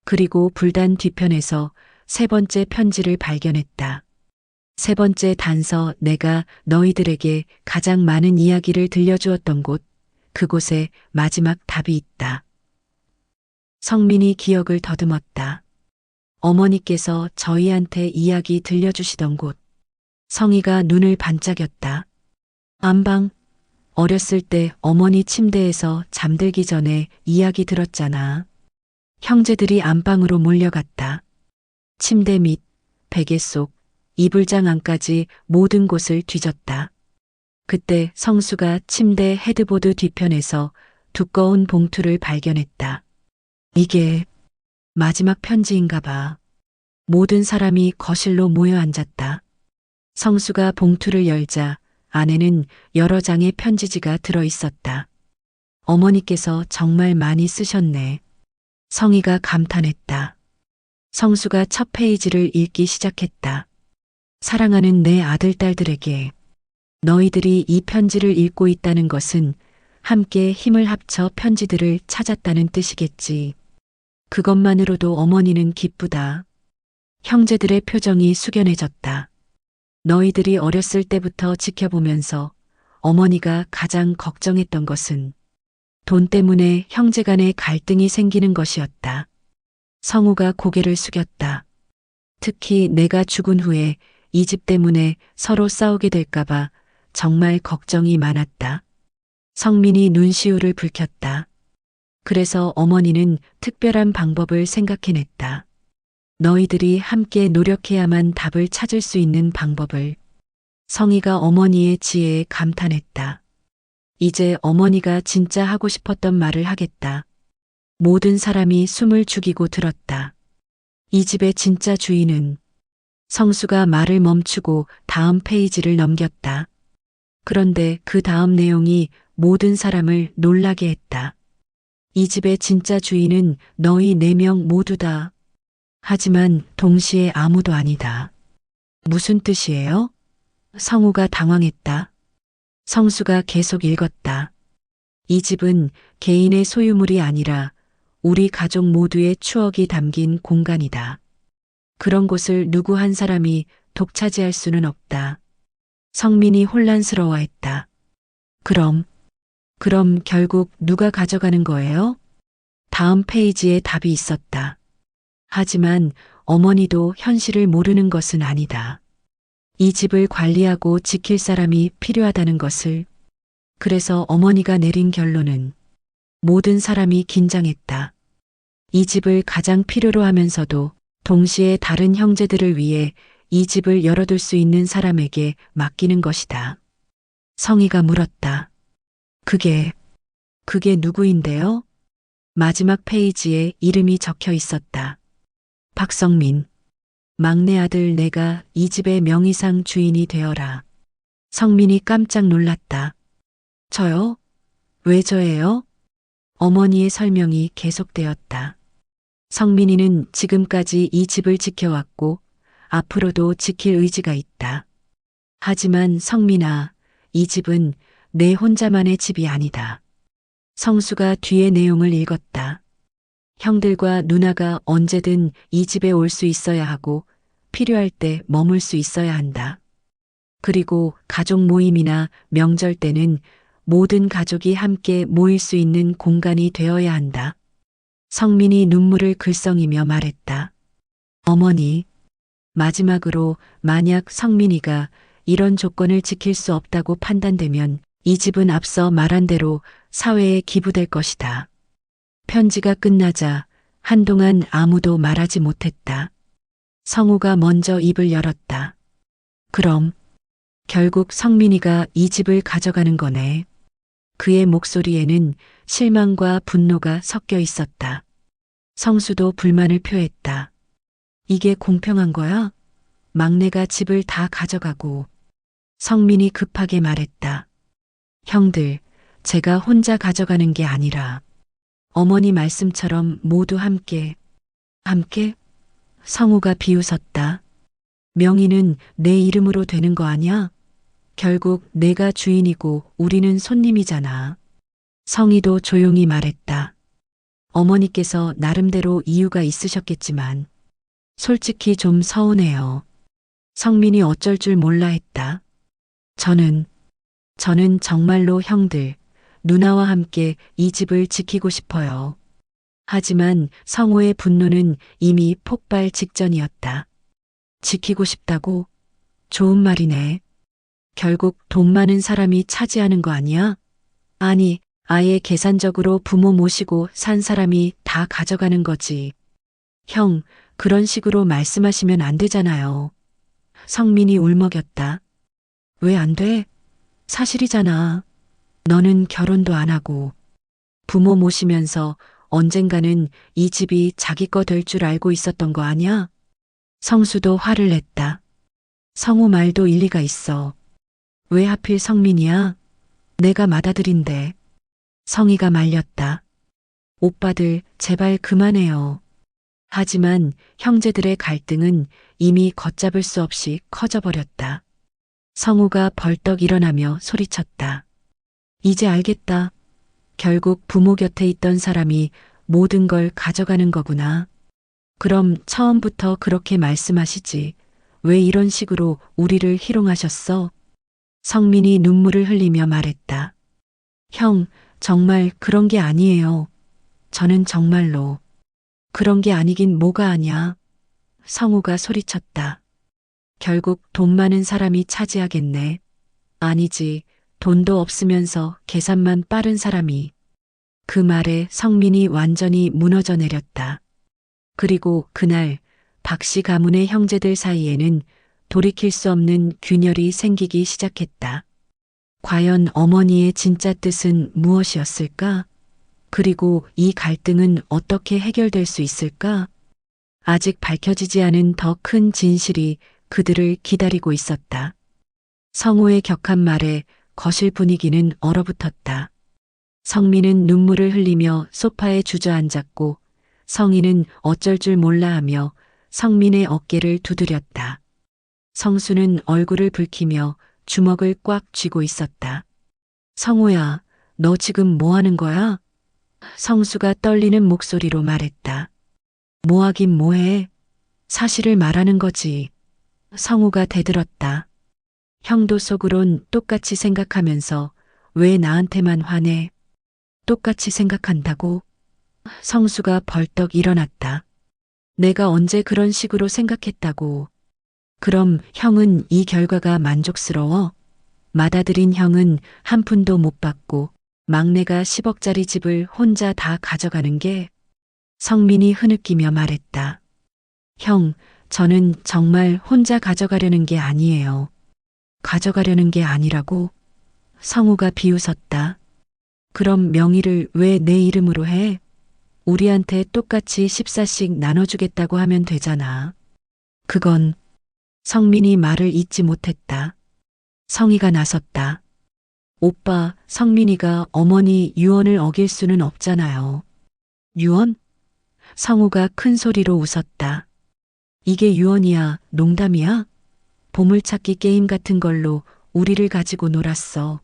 그리고 불단 뒤편에서 세 번째 편지를 발견했다. 세 번째 단서, 내가 너희들에게 가장 많은 이야기를 들려주었던 곳, 그곳에 마지막 답이 있다. 성민이 기억을 더듬었다. 어머니께서 저희한테 이야기 들려주시던 곳. 성희가 눈을 반짝였다. 안방. 어렸을 때 어머니 침대에서 잠들기 전에 이야기 들었잖아. 형제들이 안방으로 몰려갔다. 침대 밑, 베개 속, 이불장 안까지 모든 곳을 뒤졌다. 그때 성수가 침대 헤드보드 뒤편에서 두꺼운 봉투를 발견했다. 이게 마지막 편지인가 봐. 모든 사람이 거실로 모여 앉았다. 성수가 봉투를 열자 안에는 여러 장의 편지지가 들어 있었다. 어머니께서 정말 많이 쓰셨네. 성희가 감탄했다. 성수가 첫 페이지를 읽기 시작했다. 사랑하는 내 아들, 딸들에게. 너희들이 이 편지를 읽고 있다는 것은 함께 힘을 합쳐 편지들을 찾았다는 뜻이겠지. 그것만으로도 어머니는 기쁘다. 형제들의 표정이 숙연해졌다. 너희들이 어렸을 때부터 지켜보면서 어머니가 가장 걱정했던 것은 돈 때문에 형제 간의 갈등이 생기는 것이었다. 성우가 고개를 숙였다. 특히 내가 죽은 후에 이 집 때문에 서로 싸우게 될까봐 정말 걱정이 많았다. 성민이 눈시울을 붉혔다. 그래서 어머니는 특별한 방법을 생각해냈다. 너희들이 함께 노력해야만 답을 찾을 수 있는 방법을. 성희가 어머니의 지혜에 감탄했다. 이제 어머니가 진짜 하고 싶었던 말을 하겠다. 모든 사람이 숨을 죽이고 들었다. 이 집의 진짜 주인은. 성수가 말을 멈추고 다음 페이지를 넘겼다. 그런데 그 다음 내용이 모든 사람을 놀라게 했다. 이 집의 진짜 주인은 너희 4명 모두다. 하지만 동시에 아무도 아니다. 무슨 뜻이에요? 성우가 당황했다. 성수가 계속 읽었다. 이 집은 개인의 소유물이 아니라 우리 가족 모두의 추억이 담긴 공간이다. 그런 곳을 누구 한 사람이 독차지할 수는 없다. 성민이 혼란스러워했다. 그럼 결국 누가 가져가는 거예요? 다음 페이지에 답이 있었다. 하지만 어머니도 현실을 모르는 것은 아니다. 이 집을 관리하고 지킬 사람이 필요하다는 것을. 그래서 어머니가 내린 결론은 모든 사람이 긴장했다. 이 집을 가장 필요로 하면서도 동시에 다른 형제들을 위해 이 집을 열어둘 수 있는 사람에게 맡기는 것이다. 성희가 물었다. 그게 누구인데요? 마지막 페이지에 이름이 적혀 있었다. 박성민. 막내 아들 내가 이 집의 명의상 주인이 되어라. 성민이 깜짝 놀랐다. 저요? 왜 저예요? 어머니의 설명이 계속되었다. 성민이는 지금까지 이 집을 지켜왔고 앞으로도 지킬 의지가 있다. 하지만 성민아, 이 집은 내 혼자만의 집이 아니다. 성수가 뒤의 내용을 읽었다. 형들과 누나가 언제든 이 집에 올 수 있어야 하고 필요할 때 머물 수 있어야 한다. 그리고 가족 모임이나 명절 때는 모든 가족이 함께 모일 수 있는 공간이 되어야 한다. 성민이 눈물을 글썽이며 말했다. 어머니, 마지막으로 만약 성민이가 이런 조건을 지킬 수 없다고 판단되면 이 집은 앞서 말한 대로 사회에 기부될 것이다. 편지가 끝나자 한동안 아무도 말하지 못했다. 성우가 먼저 입을 열었다. 그럼 결국 성민이가 이 집을 가져가는 거네. 그의 목소리에는 실망과 분노가 섞여 있었다. 성수도 불만을 표했다. 이게 공평한 거야? 막내가 집을 다 가져가고. 성민이 급하게 말했다. 형들, 제가 혼자 가져가는 게 아니라 어머니 말씀처럼 모두 함께. 성우가 비웃었다. 명의는 내 이름으로 되는 거 아냐? 결국 내가 주인이고 우리는 손님이잖아. 성희도 조용히 말했다. 어머니께서 나름대로 이유가 있으셨겠지만 솔직히 좀 서운해요. 성민이 어쩔 줄 몰라 했다. 저는 정말로 형들, 누나와 함께 이 집을 지키고 싶어요. 하지만 성호의 분노는 이미 폭발 직전이었다. 지키고 싶다고? 좋은 말이네. 결국 돈 많은 사람이 차지하는 거 아니야? 아니, 아예 계산적으로 부모 모시고 산 사람이 다 가져가는 거지. 형, 그런 식으로 말씀하시면 안 되잖아요. 성민이 울먹였다. 왜 안 돼? 사실이잖아. 너는 결혼도 안 하고 부모 모시면서 언젠가는 이 집이 자기 거 될 줄 알고 있었던 거 아니야? 성수도 화를 냈다. 성우 말도 일리가 있어. 왜 하필 성민이야? 내가 맏아들인데. 성희가 말렸다. 오빠들 제발 그만해요. 하지만 형제들의 갈등은 이미 걷잡을 수 없이 커져버렸다. 성우가 벌떡 일어나며 소리쳤다. 이제 알겠다. 결국 부모 곁에 있던 사람이 모든 걸 가져가는 거구나. 그럼 처음부터 그렇게 말씀하시지. 왜 이런 식으로 우리를 희롱하셨어? 성민이 눈물을 흘리며 말했다. 형, 정말 그런 게 아니에요. 저는 정말로. 그런 게 아니긴 뭐가 아냐. 성우가 소리쳤다. 결국 돈 많은 사람이 차지하겠네. 아니지. 돈도 없으면서 계산만 빠른 사람이. 그 말에 성민이 완전히 무너져 내렸다. 그리고 그날 박씨 가문의 형제들 사이에는 돌이킬 수 없는 균열이 생기기 시작했다. 과연 어머니의 진짜 뜻은 무엇이었을까? 그리고 이 갈등은 어떻게 해결될 수 있을까? 아직 밝혀지지 않은 더 큰 진실이 그들을 기다리고 있었다. 성우의 격한 말에 거실 분위기는 얼어붙었다. 성민은 눈물을 흘리며 소파에 주저앉았고 성희는 어쩔 줄 몰라 하며 성민의 어깨를 두드렸다. 성수는 얼굴을 붉히며 주먹을 꽉 쥐고 있었다. 성우야, 너 지금 뭐 하는 거야? 성수가 떨리는 목소리로 말했다. 뭐 하긴 뭐해? 사실을 말하는 거지. 성우가 대들었다. 형도 속으론 똑같이 생각하면서 왜 나한테만 화내? 똑같이 생각한다고? 성수가 벌떡 일어났다. 내가 언제 그런 식으로 생각했다고. 그럼 형은 이 결과가 만족스러워? 맏아들인 형은 한 푼도 못 받고 막내가 10억짜리 집을 혼자 다 가져가는 게. 성민이 흐느끼며 말했다. 형, 저는 정말 혼자 가져가려는 게 아니에요. 가져가려는 게 아니라고? 성우가 비웃었다. 그럼 명의를 왜 내 이름으로 해? 우리한테 똑같이 14씩 나눠주겠다고 하면 되잖아. 그건 성민이 말을 잇지 못했다. 성희가 나섰다. 오빠, 성민이가 어머니 유언을 어길 수는 없잖아요. 유언? 성우가 큰 소리로 웃었다. 이게 유언이야, 농담이야? 보물찾기 게임 같은 걸로 우리를 가지고 놀았어.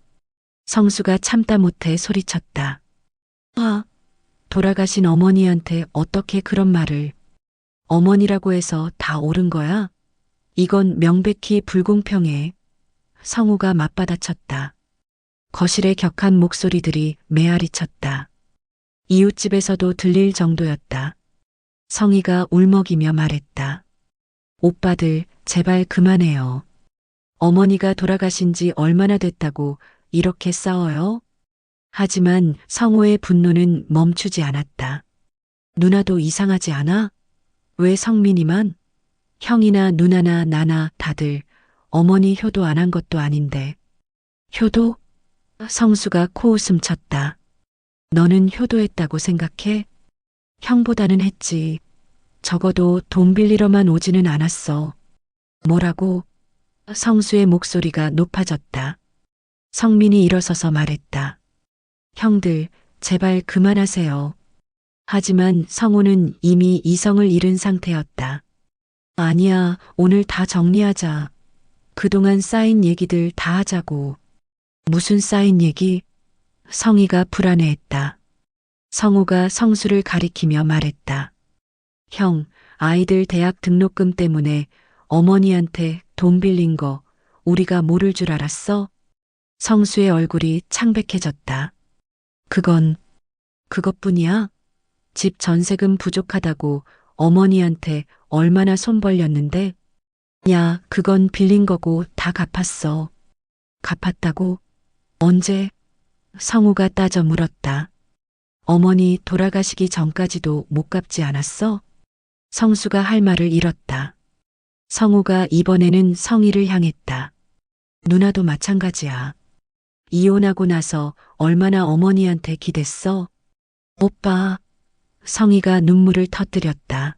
성수가 참다 못해 소리쳤다. 아, 돌아가신 어머니한테 어떻게 그런 말을. 어머니라고 해서 다 옳은 거야? 이건 명백히 불공평해. 성우가 맞받아쳤다. 거실의 격한 목소리들이 메아리쳤다. 이웃집에서도 들릴 정도였다. 성희가 울먹이며 말했다. 오빠들, 제발 그만해요. 어머니가 돌아가신 지 얼마나 됐다고 이렇게 싸워요? 하지만 성우의 분노는 멈추지 않았다. 누나도 이상하지 않아? 왜 성민이만? 형이나 누나나 나나 다들 어머니 효도 안 한 것도 아닌데. 효도? 성수가 코웃음 쳤다. 너는 효도했다고 생각해? 형보다는 했지. 적어도 돈 빌리러만 오지는 않았어. 뭐라고? 성수의 목소리가 높아졌다. 성민이 일어서서 말했다. 형들, 제발 그만하세요. 하지만 성우는 이미 이성을 잃은 상태였다. 아니야, 오늘 다 정리하자. 그동안 쌓인 얘기들 다 하자고. 무슨 쌓인 얘기? 성희가 불안해했다. 성우가 성수를 가리키며 말했다. 형, 아이들 대학 등록금 때문에 어머니한테 돈 빌린 거 우리가 모를 줄 알았어? 성수의 얼굴이 창백해졌다. 그것뿐이야? 집 전세금 부족하다고 어머니한테 얼마나 손 벌렸는데? 야, 그건 빌린 거고 다 갚았어. 갚았다고? 언제? 성우가 따져 물었다. 어머니 돌아가시기 전까지도 못 갚지 않았어? 성수가 할 말을 잃었다. 성우가 이번에는 성희를 향했다. 누나도 마찬가지야. 이혼하고 나서 얼마나 어머니한테 기댔어? 오빠. 성희가 눈물을 터뜨렸다.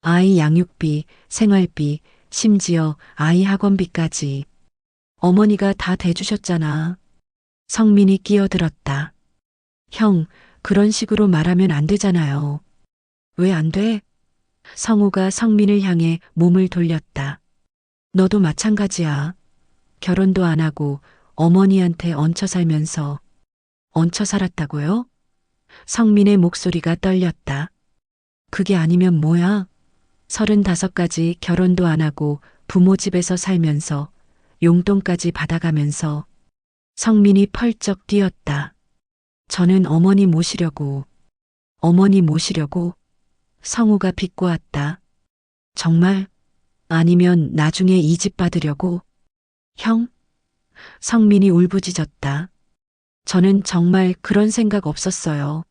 아이 양육비, 생활비, 심지어 아이 학원비까지. 어머니가 다 대주셨잖아. 성민이 끼어들었다. 형, 그런 식으로 말하면 안 되잖아요. 왜 안 돼? 성우가 성민을 향해 몸을 돌렸다. 너도 마찬가지야. 결혼도 안 하고 어머니한테 얹혀 살면서. 얹혀 살았다고요? 성민의 목소리가 떨렸다. 그게 아니면 뭐야? 35까지 결혼도 안 하고 부모 집에서 살면서 용돈까지 받아가면서. 성민이 펄쩍 뛰었다. 저는 어머니 모시려고. 성우가 비꼬았다. 정말? 아니면 나중에 이 집 받으려고? 형? 성민이 울부짖었다. 저는 정말 그런 생각 없었어요.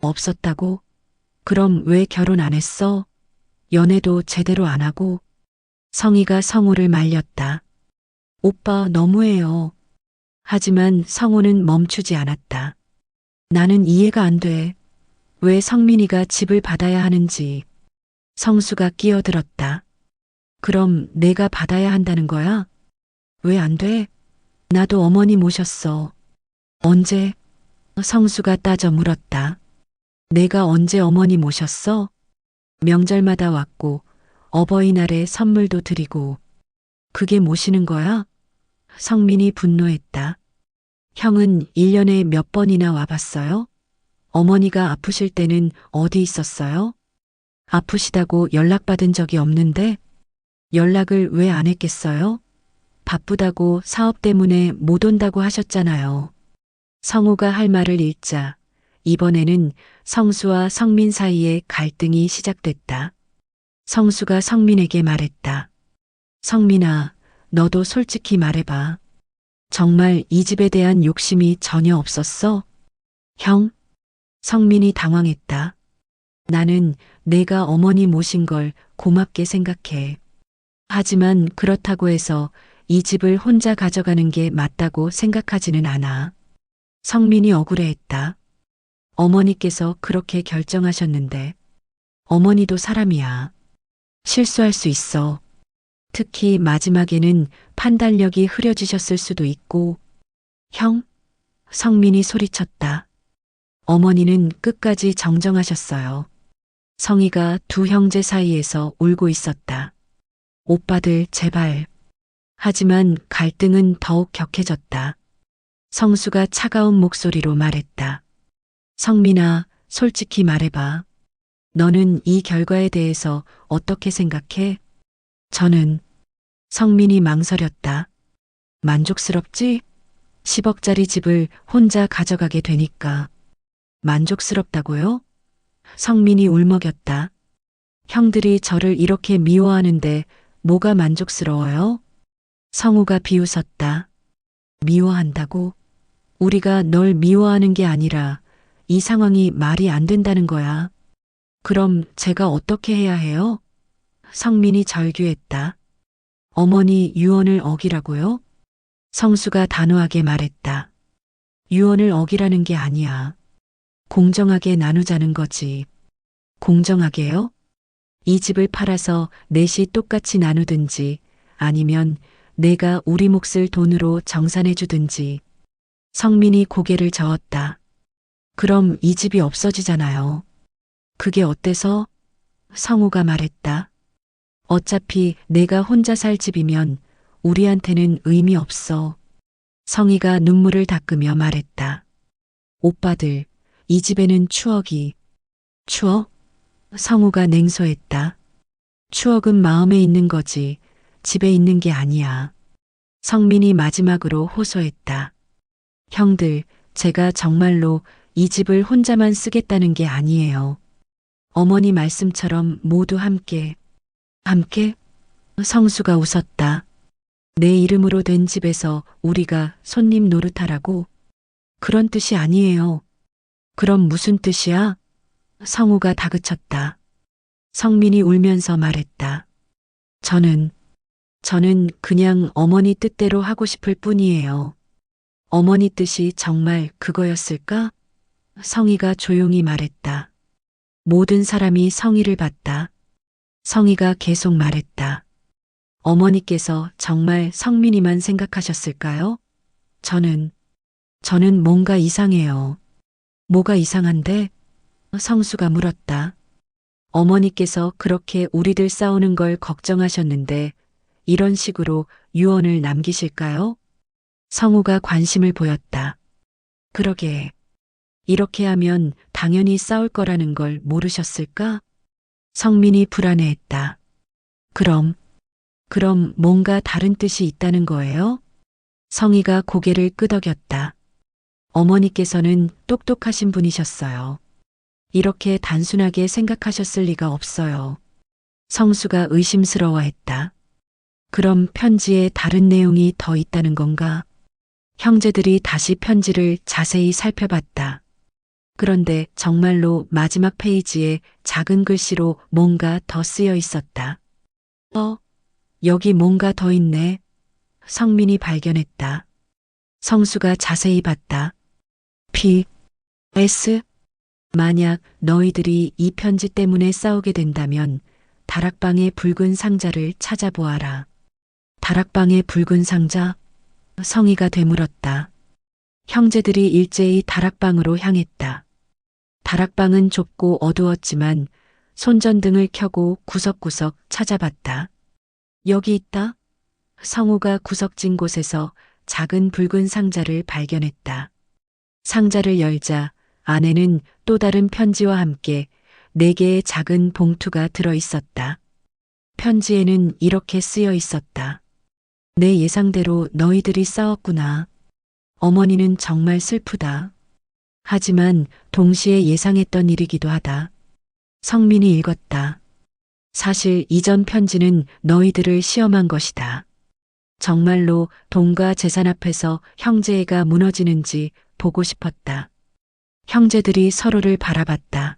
없었다고? 그럼 왜 결혼 안 했어? 연애도 제대로 안 하고? 성희가 성우를 말렸다. 오빠 너무해요. 하지만 성우는 멈추지 않았다. 나는 이해가 안 돼. 왜 성민이가 집을 받아야 하는지. 성수가 끼어들었다. 그럼 내가 받아야 한다는 거야? 왜 안 돼? 나도 어머니 모셨어. 언제? 성수가 따져 물었다. 내가 언제 어머니 모셨어? 명절마다 왔고 어버이날에 선물도 드리고. 그게 모시는 거야? 성민이 분노했다. 형은 1년에 몇 번이나 와봤어요? 어머니가 아프실 때는 어디 있었어요? 아프시다고 연락받은 적이 없는데 연락을 왜 안 했겠어요? 바쁘다고 사업 때문에 못 온다고 하셨잖아요. 성우가 할 말을 잃자 이번에는 성수와 성민 사이에 갈등이 시작됐다. 성수가 성민에게 말했다. 성민아, 너도 솔직히 말해봐. 정말 이 집에 대한 욕심이 전혀 없었어? 형? 성민이 당황했다. 나는 내가 어머니 모신 걸 고맙게 생각해. 하지만 그렇다고 해서 이 집을 혼자 가져가는 게 맞다고 생각하지는 않아. 성민이 억울해했다. 어머니께서 그렇게 결정하셨는데 어머니도 사람이야. 실수할 수 있어. 특히 마지막에는 판단력이 흐려지셨을 수도 있고. 형? 성민이 소리쳤다. 어머니는 끝까지 정정하셨어요. 성희가 두 형제 사이에서 울고 있었다. 오빠들 제발. 하지만 갈등은 더욱 격해졌다. 성수가 차가운 목소리로 말했다. 성민아, 솔직히 말해봐. 너는 이 결과에 대해서 어떻게 생각해? 저는 성민이 망설였다. 만족스럽지? 10억짜리 집을 혼자 가져가게 되니까. 만족스럽다고요? 성민이 울먹였다. 형들이 저를 이렇게 미워하는데 뭐가 만족스러워요? 성우가 비웃었다. 미워한다고? 우리가 널 미워하는 게 아니라 이 상황이 말이 안 된다는 거야. 그럼 제가 어떻게 해야 해요? 성민이 절규했다. 어머니 유언을 어기라고요? 성수가 단호하게 말했다. 유언을 어기라는 게 아니야. 공정하게 나누자는 거지. 공정하게요? 이 집을 팔아서 넷이 똑같이 나누든지 아니면 내가 우리 몫을 돈으로 정산해 주든지. 성민이 고개를 저었다. 그럼 이 집이 없어지잖아요. 그게 어때서? 성우가 말했다. 어차피 내가 혼자 살 집이면 우리한테는 의미 없어. 성희가 눈물을 닦으며 말했다. 오빠들, 이 집에는 추억이. 추억? 성우가 냉소했다. 추억은 마음에 있는 거지, 집에 있는 게 아니야. 성민이 마지막으로 호소했다. 형들, 제가 정말로 이 집을 혼자만 쓰겠다는 게 아니에요. 어머니 말씀처럼 모두 함께. 함께? 성수가 웃었다. 내 이름으로 된 집에서 우리가 손님 노릇하라고? 그런 뜻이 아니에요. 그럼 무슨 뜻이야? 성우가 다그쳤다. 성민이 울면서 말했다. 저는 그냥 어머니 뜻대로 하고 싶을 뿐이에요. 어머니 뜻이 정말 그거였을까? 성희가 조용히 말했다. 모든 사람이 성희를 봤다. 성희가 계속 말했다. 어머니께서 정말 성민이만 생각하셨을까요? 저는 뭔가 이상해요. 뭐가 이상한데? 성수가 물었다. 어머니께서 그렇게 우리들 싸우는 걸 걱정하셨는데 이런 식으로 유언을 남기실까요? 성우가 관심을 보였다. 그러게. 이렇게 하면 당연히 싸울 거라는 걸 모르셨을까? 성민이 불안해했다. 그럼 뭔가 다른 뜻이 있다는 거예요? 성희가 고개를 끄덕였다. 어머니께서는 똑똑하신 분이셨어요. 이렇게 단순하게 생각하셨을 리가 없어요. 성수가 의심스러워했다. 그럼 편지에 다른 내용이 더 있다는 건가? 형제들이 다시 편지를 자세히 살펴봤다. 그런데 정말로 마지막 페이지에 작은 글씨로 뭔가 더 쓰여 있었다. 여기 뭔가 더 있네. 성민이 발견했다. 성수가 자세히 봤다. P.S. 만약 너희들이 이 편지 때문에 싸우게 된다면 다락방의 붉은 상자를 찾아보아라. 다락방의 붉은 상자? 성희가 되물었다. 형제들이 일제히 다락방으로 향했다. 다락방은 좁고 어두웠지만 손전등을 켜고 구석구석 찾아봤다. 여기 있다. 성우가 구석진 곳에서 작은 붉은 상자를 발견했다. 상자를 열자 안에는 또 다른 편지와 함께 4개의 작은 봉투가 들어 있었다. 편지에는 이렇게 쓰여 있었다. 내 예상대로 너희들이 싸웠구나. 어머니는 정말 슬프다. 하지만 동시에 예상했던 일이기도 하다. 성민이 읽었다. 사실 이전 편지는 너희들을 시험한 것이다. 정말로 돈과 재산 앞에서 형제애가 무너지는지 보고 싶었다. 형제들이 서로를 바라봤다.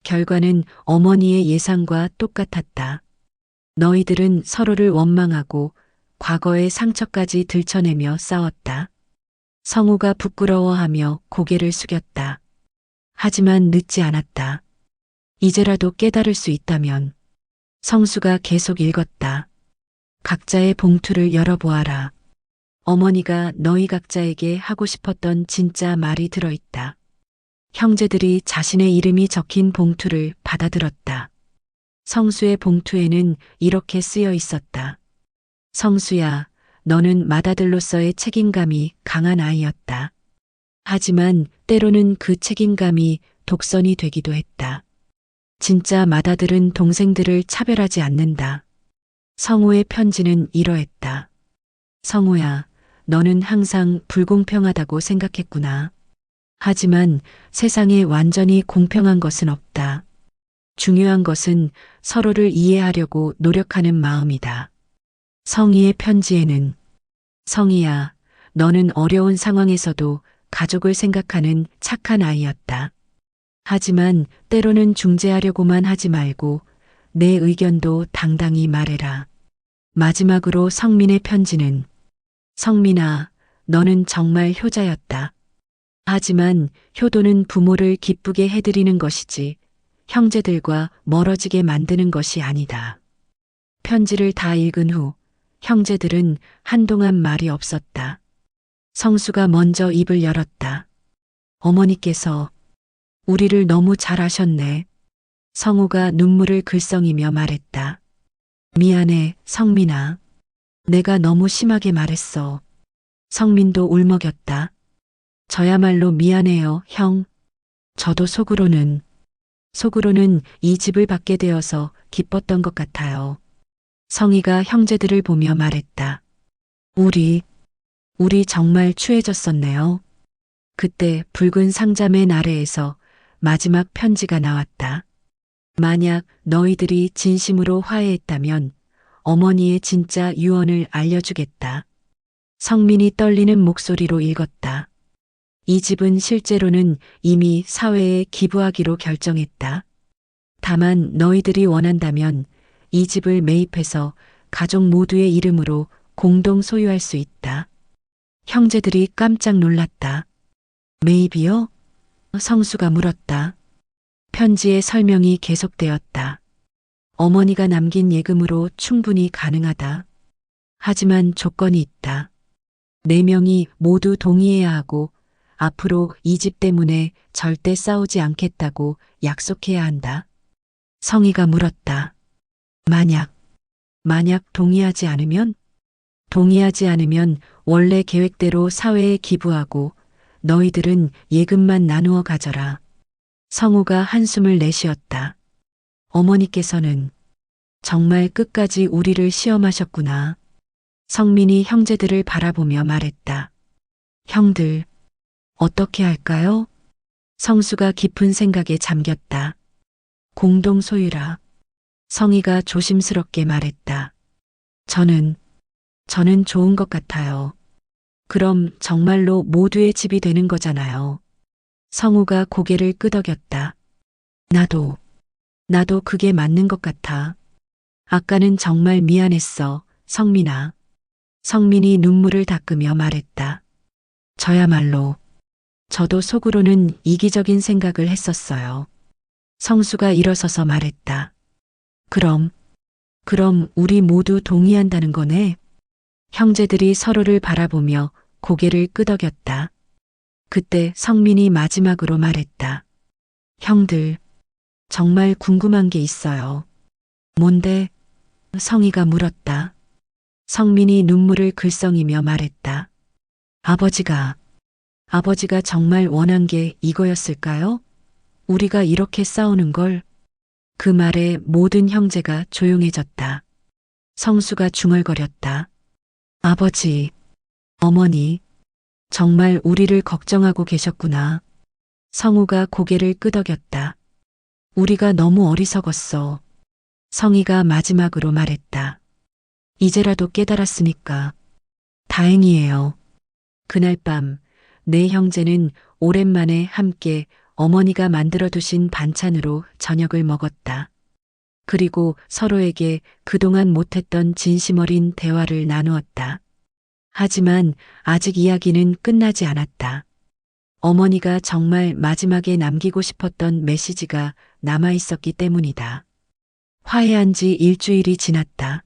결과는 어머니의 예상과 똑같았다. 너희들은 서로를 원망하고 과거의 상처까지 들춰내며 싸웠다. 성우가 부끄러워하며 고개를 숙였다. 하지만 늦지 않았다. 이제라도 깨달을 수 있다면. 성수가 계속 읽었다. 각자의 봉투를 열어보아라. 어머니가 너희 각자에게 하고 싶었던 진짜 말이 들어있다. 형제들이 자신의 이름이 적힌 봉투를 받아들었다. 성수의 봉투에는 이렇게 쓰여 있었다. 성수야, 너는 맏아들로서의 책임감이 강한 아이였다. 하지만 때로는 그 책임감이 독선이 되기도 했다. 진짜 맏아들은 동생들을 차별하지 않는다. 성우의 편지는 이러했다. 성우야, 너는 항상 불공평하다고 생각했구나. 하지만 세상에 완전히 공평한 것은 없다. 중요한 것은 서로를 이해하려고 노력하는 마음이다. 성희의 편지에는 성희야, 너는 어려운 상황에서도 가족을 생각하는 착한 아이였다. 하지만 때로는 중재하려고만 하지 말고 내 의견도 당당히 말해라. 마지막으로 성민의 편지는 성민아, 너는 정말 효자였다. 하지만 효도는 부모를 기쁘게 해드리는 것이지 형제들과 멀어지게 만드는 것이 아니다. 편지를 다 읽은 후 형제들은 한동안 말이 없었다. 성수가 먼저 입을 열었다. 어머니께서 우리를 너무 잘 아셨네. 성우가 눈물을 글썽이며 말했다. 미안해, 성민아. 내가 너무 심하게 말했어. 성민도 울먹였다. 저야말로 미안해요, 형. 저도 속으로는 이 집을 받게 되어서 기뻤던 것 같아요. 성희가 형제들을 보며 말했다. 우리 정말 추해졌었네요. 그때 붉은 상자 맨 아래에서 마지막 편지가 나왔다. 만약 너희들이 진심으로 화해했다면 어머니의 진짜 유언을 알려주겠다. 성민이 떨리는 목소리로 읽었다. 이 집은 실제로는 이미 사회에 기부하기로 결정했다. 다만 너희들이 원한다면 이 집을 매입해서 가족 모두의 이름으로 공동 소유할 수 있다. 형제들이 깜짝 놀랐다. 매입이요? 성수가 물었다. 편지의 설명이 계속되었다. 어머니가 남긴 예금으로 충분히 가능하다. 하지만 조건이 있다. 4명이 모두 동의해야 하고 앞으로 이 집 때문에 절대 싸우지 않겠다고 약속해야 한다. 성희가 물었다. 만약 동의하지 않으면? 동의하지 않으면 원래 계획대로 사회에 기부하고 너희들은 예금만 나누어 가져라. 성우가 한숨을 내쉬었다. 어머니께서는 정말 끝까지 우리를 시험하셨구나. 성민이 형제들을 바라보며 말했다. 형들, 어떻게 할까요? 성수가 깊은 생각에 잠겼다. 공동 소유라. 성희가 조심스럽게 말했다. 저는 좋은 것 같아요. 그럼 정말로 모두의 집이 되는 거잖아요. 성우가 고개를 끄덕였다. 나도 그게 맞는 것 같아. 아까는 정말 미안했어, 성민아. 성민이 눈물을 닦으며 말했다. 저도 속으로는 이기적인 생각을 했었어요. 성수가 일어서서 말했다. 그럼 우리 모두 동의한다는 거네? 형제들이 서로를 바라보며 고개를 끄덕였다. 그때 성민이 마지막으로 말했다. 형들, 정말 궁금한 게 있어요. 뭔데? 성희가 물었다. 성민이 눈물을 글썽이며 말했다. 아버지가 정말 원한 게 이거였을까요? 우리가 이렇게 싸우는 걸? 그 말에 모든 형제가 조용해졌다. 성수가 중얼거렸다. 아버지, 어머니, 정말 우리를 걱정하고 계셨구나. 성우가 고개를 끄덕였다. 우리가 너무 어리석었어. 성희가 마지막으로 말했다. 이제라도 깨달았으니까 다행이에요. 그날 밤 네 형제는 오랜만에 함께 어머니가 만들어두신 반찬으로 저녁을 먹었다. 그리고 서로에게 그동안 못했던 진심 어린 대화를 나누었다. 하지만 아직 이야기는 끝나지 않았다. 어머니가 정말 마지막에 남기고 싶었던 메시지가 남아 있었기 때문이다. 화해한 지 일주일이 지났다.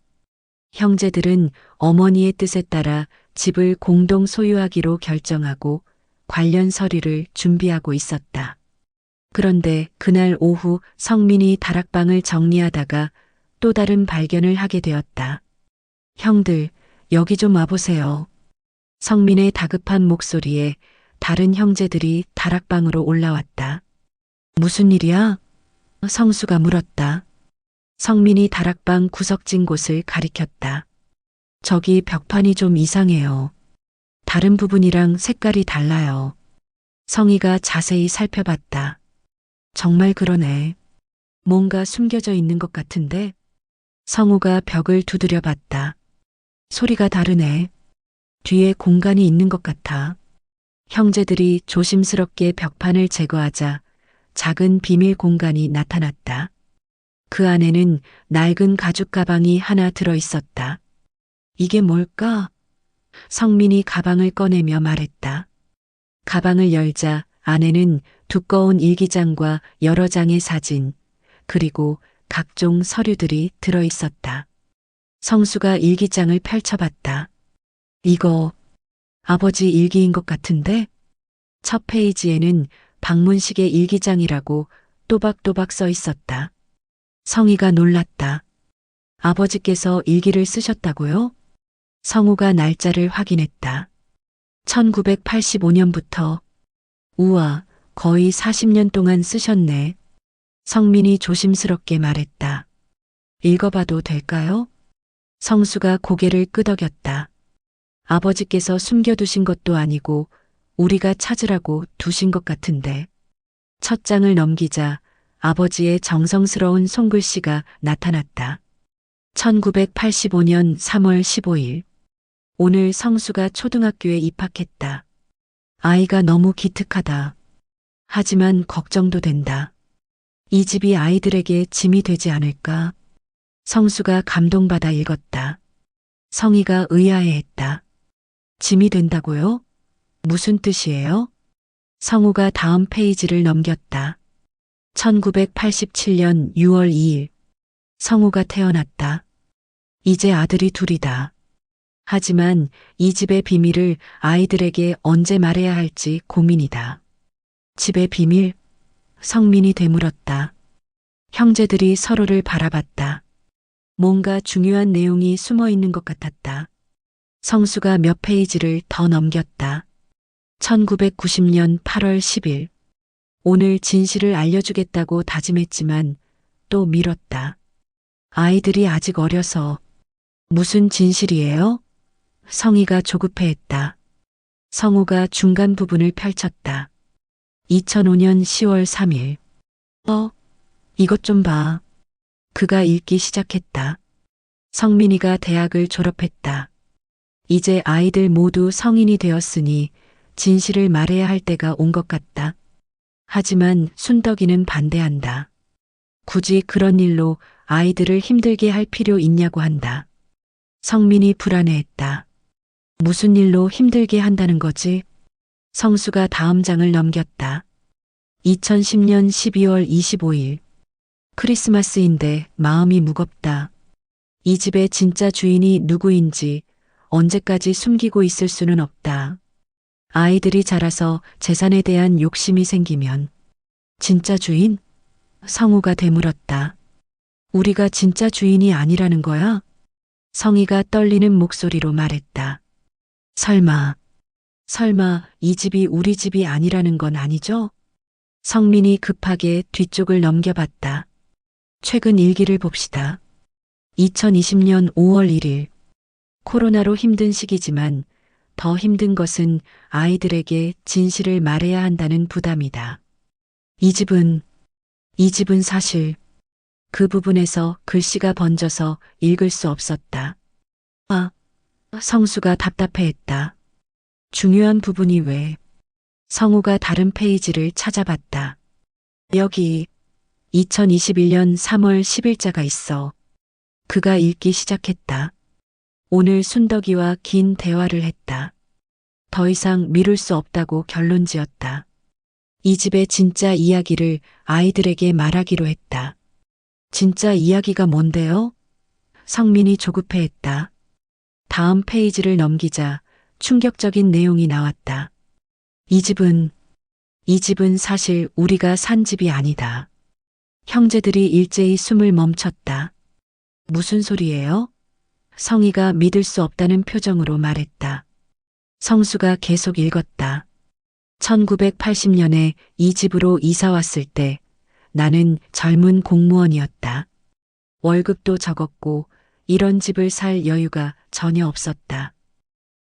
형제들은 어머니의 뜻에 따라 집을 공동 소유하기로 결정하고 관련 서류를 준비하고 있었다. 그런데 그날 오후 성민이 다락방을 정리하다가 또 다른 발견을 하게 되었다. 형들, 여기 좀 와보세요. 성민의 다급한 목소리에 다른 형제들이 다락방으로 올라왔다. 무슨 일이야? 성수가 물었다. 성민이 다락방 구석진 곳을 가리켰다. 저기 벽판이 좀 이상해요. 다른 부분이랑 색깔이 달라요. 성희가 자세히 살펴봤다. 정말 그러네. 뭔가 숨겨져 있는 것 같은데? 성우가 벽을 두드려 봤다. 소리가 다르네. 뒤에 공간이 있는 것 같아. 형제들이 조심스럽게 벽판을 제거하자 작은 비밀 공간이 나타났다. 그 안에는 낡은 가죽 가방이 하나 들어 있었다. 이게 뭘까? 성민이 가방을 꺼내며 말했다. 가방을 열자 안에는 두꺼운 일기장과 여러 장의 사진, 그리고 각종 서류들이 들어 있었다. 성수가 일기장을 펼쳐봤다. 이거 아버지 일기인 것 같은데? 첫 페이지에는 박문식의 일기장이라고 또박또박 써 있었다. 성희가 놀랐다. 아버지께서 일기를 쓰셨다고요? 성우가 날짜를 확인했다. 1985년부터. 우와, 거의 40년 동안 쓰셨네. 성민이 조심스럽게 말했다. 읽어봐도 될까요? 성수가 고개를 끄덕였다. 아버지께서 숨겨두신 것도 아니고 우리가 찾으라고 두신 것 같은데. 첫 장을 넘기자 아버지의 정성스러운 손글씨가 나타났다. 1985년 3월 15일. 오늘 성수가 초등학교에 입학했다. 아이가 너무 기특하다. 하지만 걱정도 된다. 이 집이 아이들에게 짐이 되지 않을까? 성수가 감동받아 읽었다. 성희가 의아해했다. 짐이 된다고요? 무슨 뜻이에요? 성우가 다음 페이지를 넘겼다. 1987년 6월 2일. 성우가 태어났다. 이제 아들이 둘이다. 하지만 이 집의 비밀을 아이들에게 언제 말해야 할지 고민이다. 집의 비밀? 성민이 되물었다. 형제들이 서로를 바라봤다. 뭔가 중요한 내용이 숨어 있는 것 같았다. 성수가 몇 페이지를 더 넘겼다. 1990년 8월 10일. 오늘 진실을 알려주겠다고 다짐했지만 또 미뤘다. 아이들이 아직 어려서. 무슨 진실이에요? 성희가 조급해했다. 성우가 중간 부분을 펼쳤다. 2005년 10월 3일. 이것 좀 봐. 그가 읽기 시작했다. 성민이가 대학을 졸업했다. 이제 아이들 모두 성인이 되었으니 진실을 말해야 할 때가 온 것 같다. 하지만 순덕이는 반대한다. 굳이 그런 일로 아이들을 힘들게 할 필요 있냐고 한다. 성민이 불안해했다. 무슨 일로 힘들게 한다는 거지? 성수가 다음 장을 넘겼다. 2010년 12월 25일. 크리스마스인데 마음이 무겁다. 이 집의 진짜 주인이 누구인지 언제까지 숨기고 있을 수는 없다. 아이들이 자라서 재산에 대한 욕심이 생기면. 진짜 주인? 성우가 되물었다. 우리가 진짜 주인이 아니라는 거야? 성희가 떨리는 목소리로 말했다. 설마 이 집이 우리 집이 아니라는 건 아니죠? 성민이 급하게 뒤쪽을 넘겨봤다. 최근 일기를 봅시다. 2020년 5월 1일. 코로나로 힘든 시기지만 더 힘든 것은 아이들에게 진실을 말해야 한다는 부담이다. 이 집은 사실. 그 부분에서 글씨가 번져서 읽을 수 없었다. 성수가 답답해했다. 중요한 부분이 왜? 성우가 다른 페이지를 찾아봤다. 여기 2021년 3월 10일자가 있어. 그가 읽기 시작했다. 오늘 순덕이와 긴 대화를 했다. 더 이상 미룰 수 없다고 결론 지었다. 이 집의 진짜 이야기를 아이들에게 말하기로 했다. 진짜 이야기가 뭔데요? 성민이 조급해했다. 다음 페이지를 넘기자 충격적인 내용이 나왔다. 이 집은, 이 집은 사실 우리가 산 집이 아니다. 형제들이 일제히 숨을 멈췄다. 무슨 소리예요? 성희가 믿을 수 없다는 표정으로 말했다. 성수가 계속 읽었다. 1980년에 이 집으로 이사 왔을 때 나는 젊은 공무원이었다. 월급도 적었고 이런 집을 살 여유가 전혀 없었다.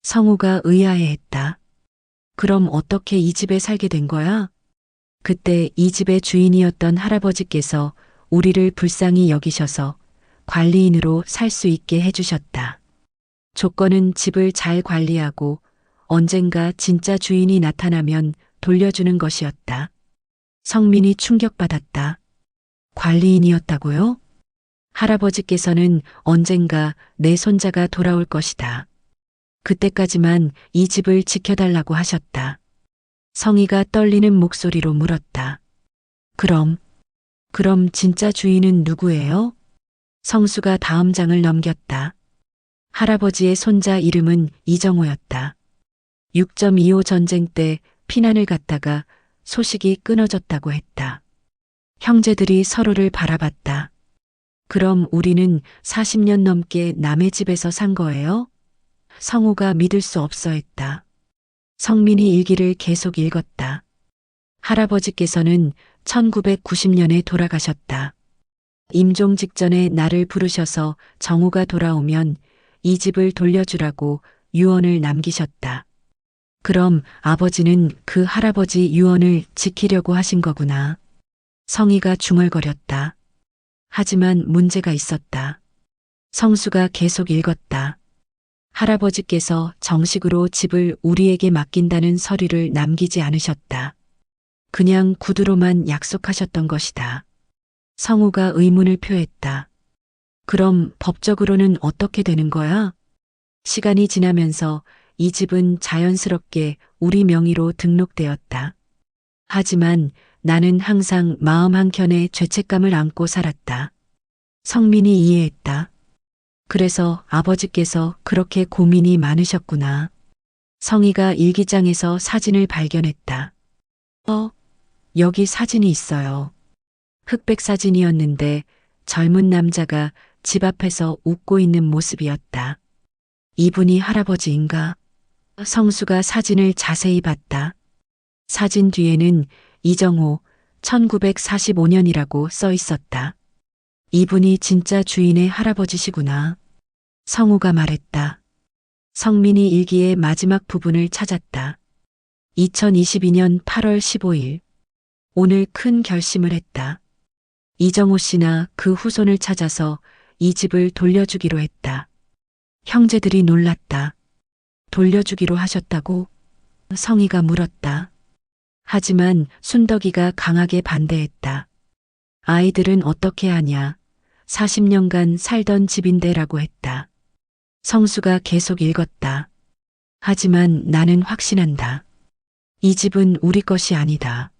성우가 의아해했다. 그럼 어떻게 이 집에 살게 된 거야? 그때 이 집의 주인이었던 할아버지께서 우리를 불쌍히 여기셔서 관리인으로 살 수 있게 해주셨다. 조건은 집을 잘 관리하고 언젠가 진짜 주인이 나타나면 돌려주는 것이었다. 성민이 충격받았다. 관리인이었다고요? 할아버지께서는 언젠가 내 손자가 돌아올 것이다. 그때까지만 이 집을 지켜달라고 하셨다. 성희가 떨리는 목소리로 물었다. 그럼 진짜 주인은 누구예요? 성수가 다음 장을 넘겼다. 할아버지의 손자 이름은 이정호였다. 6.25 전쟁 때 피난을 갔다가 소식이 끊어졌다고 했다. 형제들이 서로를 바라봤다. 그럼 우리는 40년 넘게 남의 집에서 산 거예요? 성우가 믿을 수 없어 했다. 성민이 일기를 계속 읽었다. 할아버지께서는 1990년에 돌아가셨다. 임종 직전에 나를 부르셔서 정우가 돌아오면 이 집을 돌려주라고 유언을 남기셨다. 그럼 아버지는 그 할아버지 유언을 지키려고 하신 거구나. 성희가 중얼거렸다. 하지만 문제가 있었다. 성수가 계속 읽었다. 할아버지께서 정식으로 집을 우리에게 맡긴다는 서류를 남기지 않으셨다. 그냥 구두로만 약속하셨던 것이다. 성우가 의문을 표했다. 그럼 법적으로는 어떻게 되는 거야? 시간이 지나면서 이 집은 자연스럽게 우리 명의로 등록되었다. 하지만 나는 항상 마음 한켠에 죄책감을 안고 살았다. 성민이 이해했다. 그래서 아버지께서 그렇게 고민이 많으셨구나. 성희가 일기장에서 사진을 발견했다. 여기 사진이 있어요. 흑백 사진이었는데 젊은 남자가 집 앞에서 웃고 있는 모습이었다. 이분이 할아버지인가? 성수가 사진을 자세히 봤다. 사진 뒤에는 이정호 1945년이라고 써 있었다. 이분이 진짜 주인의 할아버지시구나. 성우가 말했다. 성민이 일기의 마지막 부분을 찾았다. 2022년 8월 15일. 오늘 큰 결심을 했다. 이정호 씨나 그 후손을 찾아서 이 집을 돌려주기로 했다. 형제들이 놀랐다. 돌려주기로 하셨다고? 성희가 물었다. 하지만 순덕이가 강하게 반대했다. 아이들은 어떻게 하냐. 40년간 살던 집인데라고 했다. 성수가 계속 읽었다. 하지만 나는 확신한다. 이 집은 우리 것이 아니다.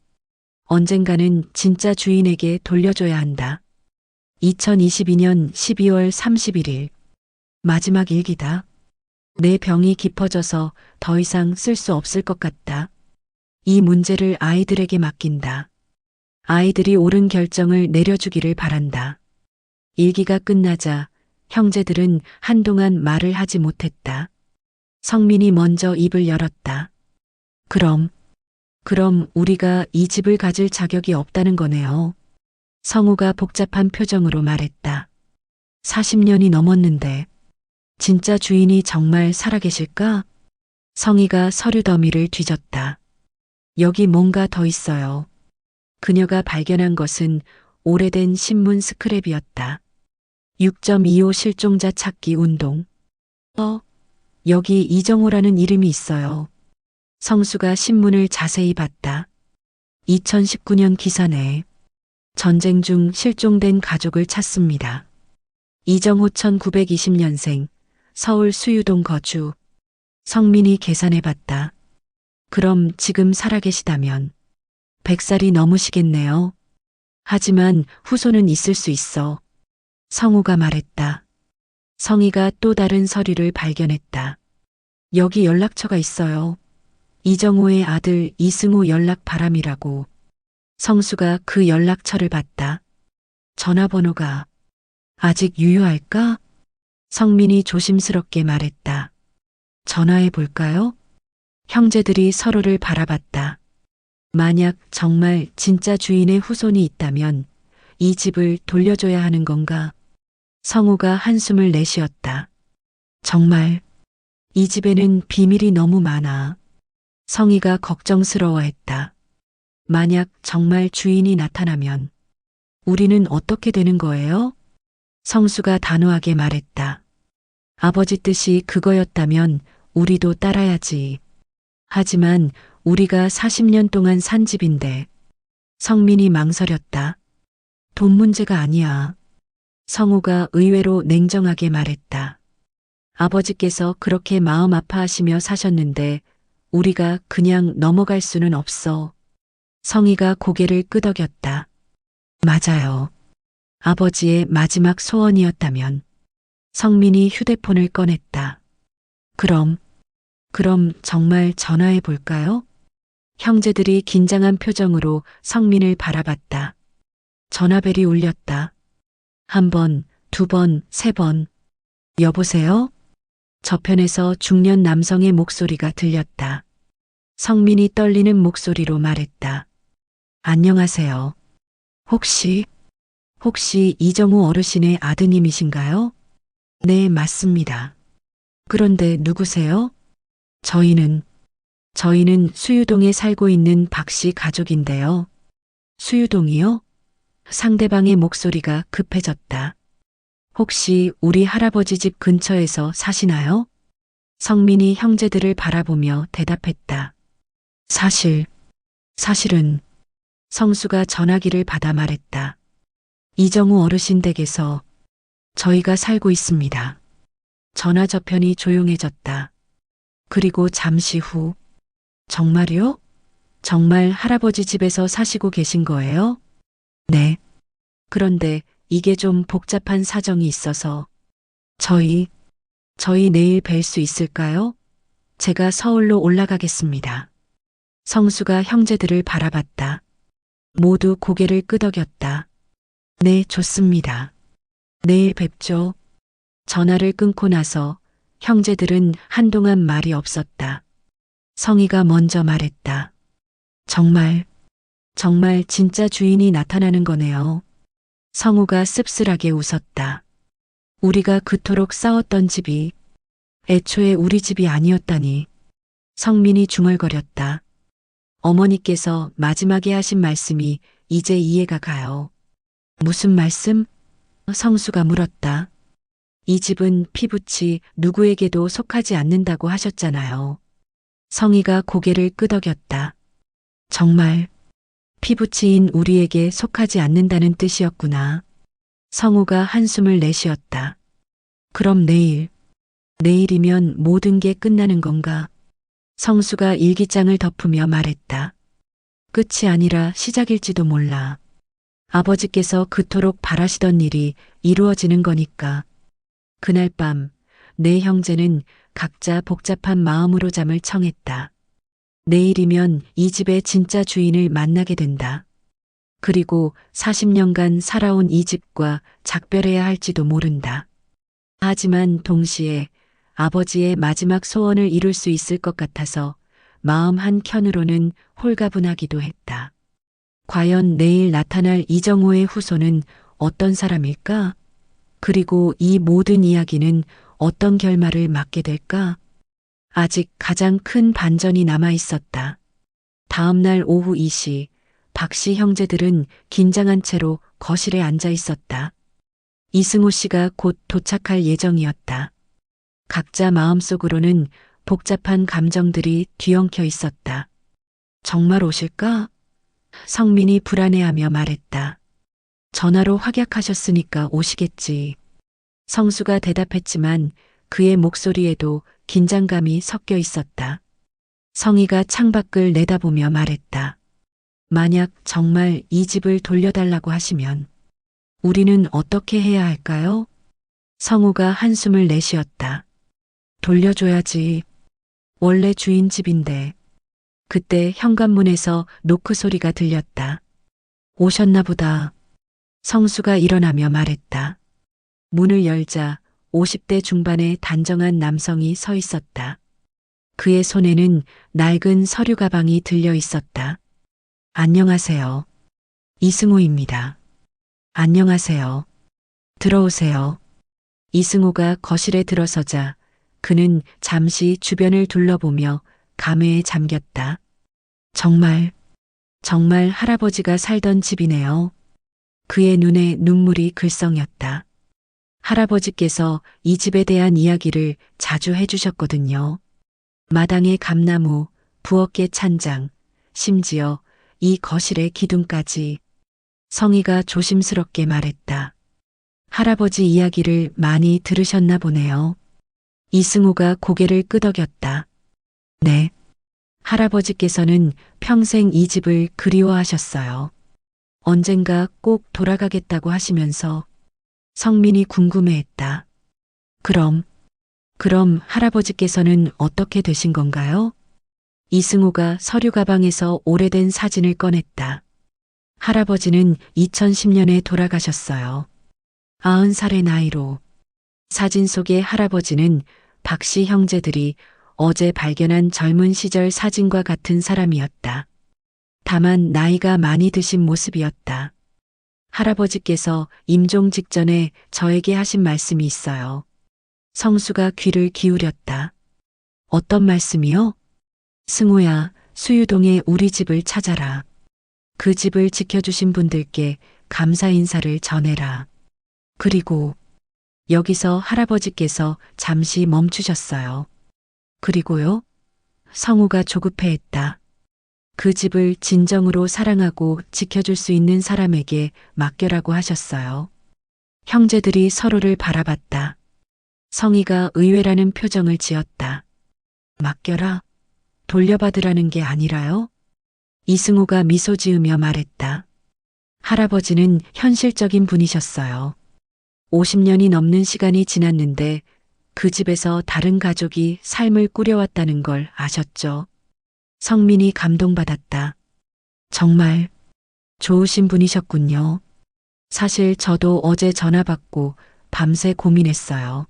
언젠가는 진짜 주인에게 돌려줘야 한다. 2022년 12월 31일. 마지막 일기다. 내 병이 깊어져서 더 이상 쓸 수 없을 것 같다. 이 문제를 아이들에게 맡긴다. 아이들이 옳은 결정을 내려주기를 바란다. 일기가 끝나자 형제들은 한동안 말을 하지 못했다. 성민이 먼저 입을 열었다. 그럼 우리가 이 집을 가질 자격이 없다는 거네요. 성우가 복잡한 표정으로 말했다. 40년이 넘었는데 진짜 주인이 정말 살아계실까? 성희가 서류 더미를 뒤졌다. 여기 뭔가 더 있어요. 그녀가 발견한 것은 오래된 신문 스크랩이었다. 6.25 실종자 찾기 운동. 여기 이정호라는 이름이 있어요. 성수가 신문을 자세히 봤다. 2019년 기사네. 전쟁 중 실종된 가족을 찾습니다. 이정호 1920년생, 서울 수유동 거주. 성민이 계산해 봤다. 그럼 지금 살아계시다면 100살이 넘으시겠네요. 하지만 후손은 있을 수 있어. 성우가 말했다. 성희가 또 다른 서류를 발견했다. 여기 연락처가 있어요. 이정호의 아들 이승우 연락 바람이라고. 성수가 그 연락처를 봤다. 전화번호가 아직 유효할까? 성민이 조심스럽게 말했다. 전화해 볼까요? 형제들이 서로를 바라봤다. 만약 정말 진짜 주인의 후손이 있다면 이 집을 돌려줘야 하는 건가? 성우가 한숨을 내쉬었다. 정말 이 집에는 비밀이 너무 많아. 성희가 걱정스러워했다. 만약 정말 주인이 나타나면 우리는 어떻게 되는 거예요? 성수가 단호하게 말했다. 아버지 뜻이 그거였다면 우리도 따라야지. 하지만 우리가 40년 동안 산 집인데. 성민이 망설였다. 돈 문제가 아니야. 성우가 의외로 냉정하게 말했다. 아버지께서 그렇게 마음 아파하시며 사셨는데 우리가 그냥 넘어갈 수는 없어. 성희가 고개를 끄덕였다. 맞아요. 아버지의 마지막 소원이었다면. 성민이 휴대폰을 꺼냈다. 그럼 정말 전화해 볼까요? 형제들이 긴장한 표정으로 성민을 바라봤다. 전화벨이 울렸다. 한 번, 두 번, 세 번. 여보세요? 저편에서 중년 남성의 목소리가 들렸다. 성민이 떨리는 목소리로 말했다. 안녕하세요. 혹시 이정우 어르신의 아드님이신가요? 네, 맞습니다. 그런데 누구세요? 저희는 수유동에 살고 있는 박 씨 가족인데요. 수유동이요? 상대방의 목소리가 급해졌다. 혹시 우리 할아버지 집 근처에서 사시나요? 성민이 형제들을 바라보며 대답했다. 사실은 성수가 전화기를 받아 말했다. 이정우 어르신 댁에서 저희가 살고 있습니다. 전화 저편이 조용해졌다. 그리고 잠시 후, 정말요? 정말 할아버지 집에서 사시고 계신 거예요? 네. 그런데 이게 좀 복잡한 사정이 있어서 저희 내일 뵐 수 있을까요? 제가 서울로 올라가겠습니다. 성수가 형제들을 바라봤다. 모두 고개를 끄덕였다. 네, 좋습니다. 내일 뵙죠. 전화를 끊고 나서 형제들은 한동안 말이 없었다. 성희가 먼저 말했다. 정말 진짜 주인이 나타나는 거네요. 성우가 씁쓸하게 웃었다. 우리가 그토록 싸웠던 집이 애초에 우리 집이 아니었다니. 성민이 중얼거렸다. 어머니께서 마지막에 하신 말씀이 이제 이해가 가요. 무슨 말씀? 성수가 물었다. 이 집은 피부치 누구에게도 속하지 않는다고 하셨잖아요. 성희가 고개를 끄덕였다. 정말 피부치인 우리에게 속하지 않는다는 뜻이었구나. 성우가 한숨을 내쉬었다. 그럼 내일이면 모든 게 끝나는 건가? 성수가 일기장을 덮으며 말했다. 끝이 아니라 시작일지도 몰라. 아버지께서 그토록 바라시던 일이 이루어지는 거니까. 그날 밤, 네 형제는 각자 복잡한 마음으로 잠을 청했다. 내일이면 이 집의 진짜 주인을 만나게 된다. 그리고 40년간 살아온 이 집과 작별해야 할지도 모른다. 하지만 동시에 아버지의 마지막 소원을 이룰 수 있을 것 같아서 마음 한켠으로는 홀가분하기도 했다. 과연 내일 나타날 이정호의 후손은 어떤 사람일까? 그리고 이 모든 이야기는 어떤 결말을 맞게 될까? 아직 가장 큰 반전이 남아 있었다. 다음 날 오후 2시, 박씨 형제들은 긴장한 채로 거실에 앉아 있었다. 이승우 씨가 곧 도착할 예정이었다. 각자 마음속으로는 복잡한 감정들이 뒤엉켜 있었다. 정말 오실까? 성민이 불안해하며 말했다. 전화로 확약하셨으니까 오시겠지. 성수가 대답했지만 그의 목소리에도 긴장감이 섞여 있었다. 성희가 창밖을 내다보며 말했다. 만약 정말 이 집을 돌려달라고 하시면 우리는 어떻게 해야 할까요? 성우가 한숨을 내쉬었다. 돌려줘야지. 원래 주인 집인데. 그때 현관문에서 노크 소리가 들렸다. 오셨나 보다. 성수가 일어나며 말했다. 문을 열자 50대 중반의 단정한 남성이 서 있었다. 그의 손에는 낡은 서류 가방이 들려 있었다. 안녕하세요. 이승호입니다. 안녕하세요. 들어오세요. 이승호가 거실에 들어서자 그는 잠시 주변을 둘러보며 감회에 잠겼다. 정말 할아버지가 살던 집이네요. 그의 눈에 눈물이 글썽였다. 할아버지께서 이 집에 대한 이야기를 자주 해주셨거든요. 마당의 감나무, 부엌의 찬장, 심지어 이 거실의 기둥까지. 성희가 조심스럽게 말했다. 할아버지 이야기를 많이 들으셨나 보네요. 이승우가 고개를 끄덕였다. 네. 할아버지께서는 평생 이 집을 그리워하셨어요. 언젠가 꼭 돌아가겠다고 하시면서. 성민이 궁금해했다. 그럼 할아버지께서는 어떻게 되신 건가요? 이승우가 서류 가방에서 오래된 사진을 꺼냈다. 할아버지는 2010년에 돌아가셨어요. 90살의 나이로. 사진 속의 할아버지는 박씨 형제들이 어제 발견한 젊은 시절 사진과 같은 사람이었다. 다만 나이가 많이 드신 모습이었다. 할아버지께서 임종 직전에 저에게 하신 말씀이 있어요. 성수가 귀를 기울였다. 어떤 말씀이요? 승호야, 수유동에 우리 집을 찾아라. 그 집을 지켜주신 분들께 감사 인사를 전해라. 그리고 여기서 할아버지께서 잠시 멈추셨어요. 그리고요? 성우가 조급해했다. 그 집을 진정으로 사랑하고 지켜줄 수 있는 사람에게 맡겨라고 하셨어요. 형제들이 서로를 바라봤다. 성희가 의외라는 표정을 지었다. 맡겨라? 돌려받으라는 게 아니라요? 이승우가 미소 지으며 말했다. 할아버지는 현실적인 분이셨어요. 50년이 넘는 시간이 지났는데 그 집에서 다른 가족이 삶을 꾸려왔다는 걸 아셨죠? 성민이 감동받았다. 정말 좋으신 분이셨군요. 사실 저도 어제 전화 받고 밤새 고민했어요.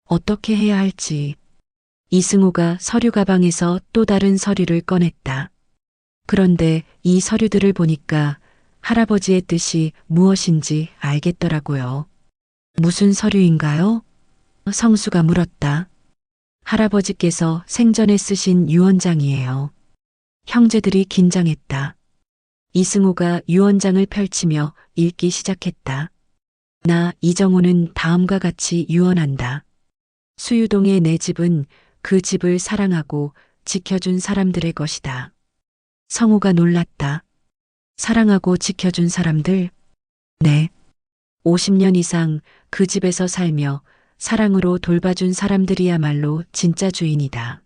어떻게 해야 할지. 이승우가 서류 가방에서 또 다른 서류를 꺼냈다. 그런데 이 서류들을 보니까 할아버지의 뜻이 무엇인지 알겠더라고요. 무슨 서류인가요? 성수가 물었다. 할아버지께서 생전에 쓰신 유언장이에요. 형제들이 긴장했다. 이승우가 유언장을 펼치며 읽기 시작했다. 나 이정호는 다음과 같이 유언한다. 수유동의 내 집은 그 집을 사랑하고 지켜준 사람들의 것이다. 성우가 놀랐다. 사랑하고 지켜준 사람들? 네. 50년 이상 그 집에서 살며 사랑으로 돌봐준 사람들이야말로 진짜 주인이다.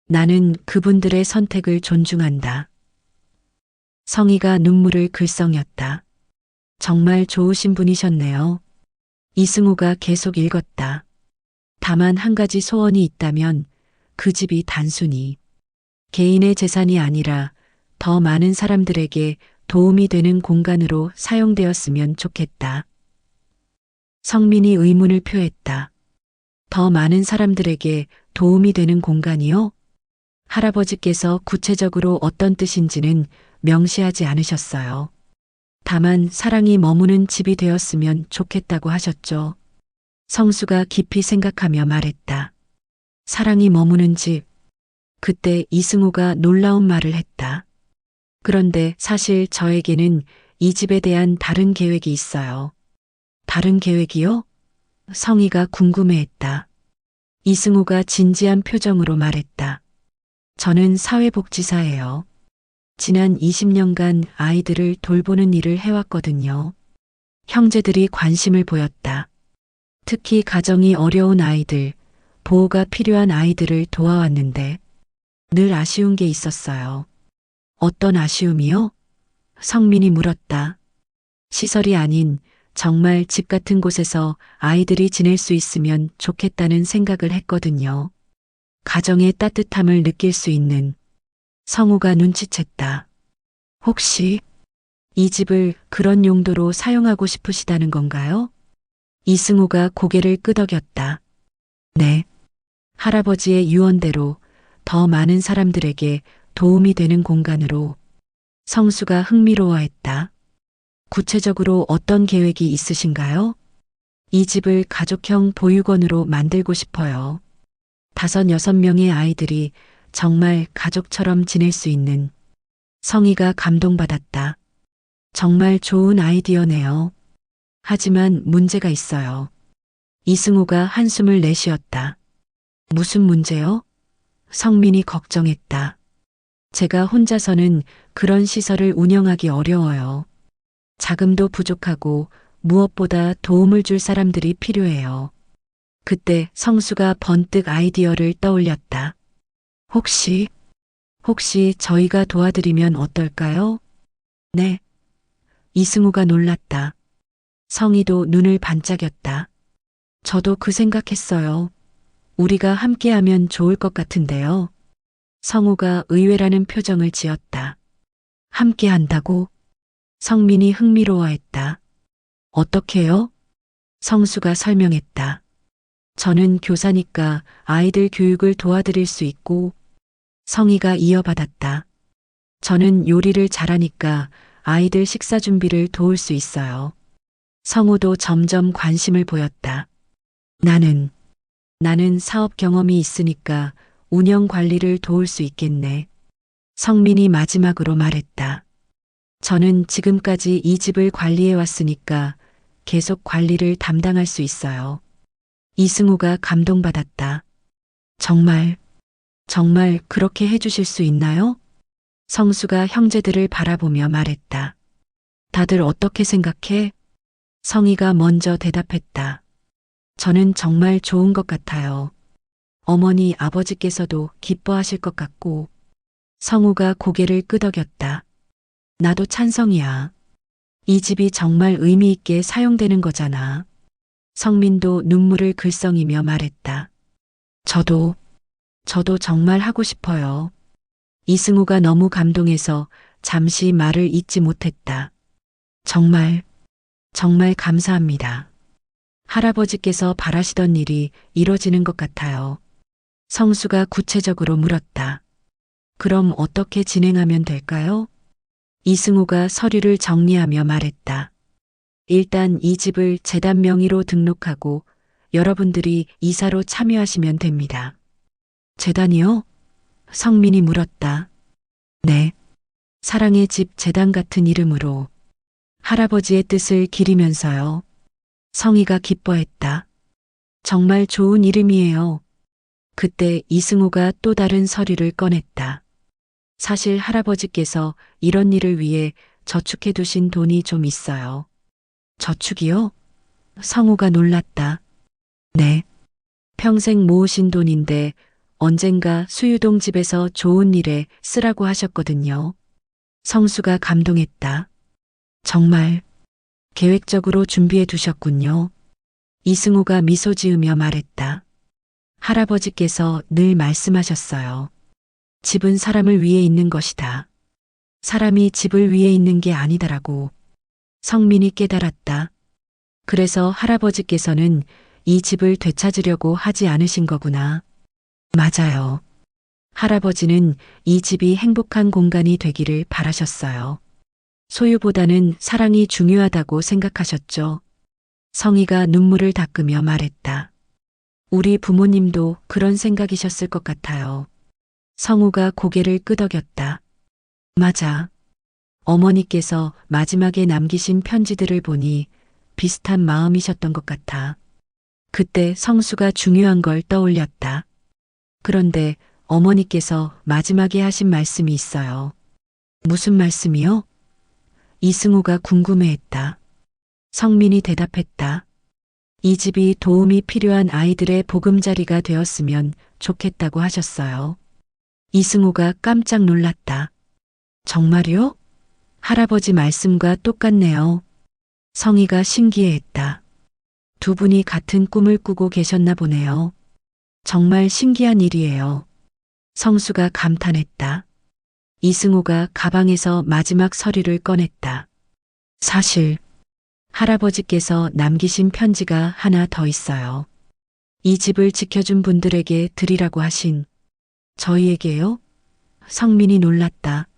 나는 그분들의 선택을 존중한다. 성희가 눈물을 글썽였다. 정말 좋으신 분이셨네요. 이승우가 계속 읽었다. 다만 한 가지 소원이 있다면 그 집이 단순히 개인의 재산이 아니라 더 많은 사람들에게 도움이 되는 공간으로 사용되었으면 좋겠다. 성민이 의문을 표했다. 더 많은 사람들에게 도움이 되는 공간이요? 할아버지께서 구체적으로 어떤 뜻인지는 명시하지 않으셨어요. 다만 사랑이 머무는 집이 되었으면 좋겠다고 하셨죠. 성수가 깊이 생각하며 말했다. 사랑이 머무는 집. 그때 이승우가 놀라운 말을 했다. 그런데 사실 저에게는 이 집에 대한 다른 계획이 있어요. 다른 계획이요? 성희가 궁금해했다. 이승우가 진지한 표정으로 말했다. 저는 사회복지사예요. 지난 20년간 아이들을 돌보는 일을 해왔거든요. 형제들이 관심을 보였다. 특히 가정이 어려운 아이들, 보호가 필요한 아이들을 도와왔는데 늘 아쉬운 게 있었어요. 어떤 아쉬움이요? 성민이 물었다. 시설이 아닌 정말 집 같은 곳에서 아이들이 지낼 수 있으면 좋겠다는 생각을 했거든요. 가정의 따뜻함을 느낄 수 있는. 성우가 눈치챘다. 혹시 이 집을 그런 용도로 사용하고 싶으시다는 건가요? 이승우가 고개를 끄덕였다. 네. 할아버지의 유언대로 더 많은 사람들에게 도움이 되는 공간으로. 성수가 흥미로워했다. 구체적으로 어떤 계획이 있으신가요? 이 집을 가족형 보육원으로 만들고 싶어요. 5, 6명의 아이들이 정말 가족처럼 지낼 수 있는. 성희가 감동받았다. 정말 좋은 아이디어네요. 하지만 문제가 있어요. 이승우가 한숨을 내쉬었다. 무슨 문제요? 성민이 걱정했다. 제가 혼자서는 그런 시설을 운영하기 어려워요. 자금도 부족하고 무엇보다 도움을 줄 사람들이 필요해요. 그때 성수가 번뜩 아이디어를 떠올렸다. 혹시 저희가 도와드리면 어떨까요? 네. 이승우가 놀랐다. 성희도 눈을 반짝였다. 저도 그 생각했어요. 우리가 함께하면 좋을 것 같은데요. 성우가 의외라는 표정을 지었다. 함께한다고? 성민이 흥미로워했다. 어떻게요? 성수가 설명했다. 저는 교사니까 아이들 교육을 도와드릴 수 있고. 성희가 이어받았다. 저는 요리를 잘하니까 아이들 식사 준비를 도울 수 있어요. 성우도 점점 관심을 보였다. 나는 사업 경험이 있으니까 운영 관리를 도울 수 있겠네. 성민이 마지막으로 말했다. 저는 지금까지 이 집을 관리해 왔으니까 계속 관리를 담당할 수 있어요. 이승우가 감동받았다. 정말 그렇게 해주실 수 있나요? 성수가 형제들을 바라보며 말했다. 다들 어떻게 생각해? 성희가 먼저 대답했다. 저는 정말 좋은 것 같아요. 어머니 아버지께서도 기뻐하실 것 같고. 성우가 고개를 끄덕였다. 나도 찬성이야. 이 집이 정말 의미 있게 사용되는 거잖아. 성민도 눈물을 글썽이며 말했다. 저도 정말 하고 싶어요. 이승우가 너무 감동해서 잠시 말을 잇지 못했다. 정말 감사합니다. 할아버지께서 바라시던 일이 이뤄지는 것 같아요. 성수가 구체적으로 물었다. 그럼 어떻게 진행하면 될까요? 이승우가 서류를 정리하며 말했다. 일단 이 집을 재단 명의로 등록하고 여러분들이 이사로 참여하시면 됩니다. 재단이요? 성민이 물었다. 네. 사랑의 집 재단 같은 이름으로. 할아버지의 뜻을 기리면서요. 성희가 기뻐했다. 정말 좋은 이름이에요. 그때 이승우가 또 다른 서류를 꺼냈다. 사실 할아버지께서 이런 일을 위해 저축해 두신 돈이 좀 있어요. 저축이요? 성우가 놀랐다. 네. 평생 모으신 돈인데 언젠가 수유동 집에서 좋은 일에 쓰라고 하셨거든요. 성수가 감동했다. 정말 계획적으로 준비해 두셨군요. 이승우가 미소 지으며 말했다. 할아버지께서 늘 말씀하셨어요. 집은 사람을 위해 있는 것이다. 사람이 집을 위해 있는 게 아니다라고. 성민이 깨달았다. 그래서 할아버지께서는 이 집을 되찾으려고 하지 않으신 거구나. 맞아요. 할아버지는 이 집이 행복한 공간이 되기를 바라셨어요. 소유보다는 사랑이 중요하다고 생각하셨죠. 성희가 눈물을 닦으며 말했다. 우리 부모님도 그런 생각이셨을 것 같아요. 성우가 고개를 끄덕였다. 맞아. 어머니께서 마지막에 남기신 편지들을 보니 비슷한 마음이셨던 것 같아. 그때 성수가 중요한 걸 떠올렸다. 그런데 어머니께서 마지막에 하신 말씀이 있어요. 무슨 말씀이요? 이승우가 궁금해했다. 성민이 대답했다. 이 집이 도움이 필요한 아이들의 보금자리가 되었으면 좋겠다고 하셨어요. 이승우가 깜짝 놀랐다. 정말요? 할아버지 말씀과 똑같네요. 성희가 신기해했다. 두 분이 같은 꿈을 꾸고 계셨나 보네요. 정말 신기한 일이에요. 성수가 감탄했다. 이승호가 가방에서 마지막 서류를 꺼냈다. 사실 할아버지께서 남기신 편지가 하나 더 있어요. 이 집을 지켜준 분들에게 드리라고 하신 저희에게요? 성민이 놀랐다.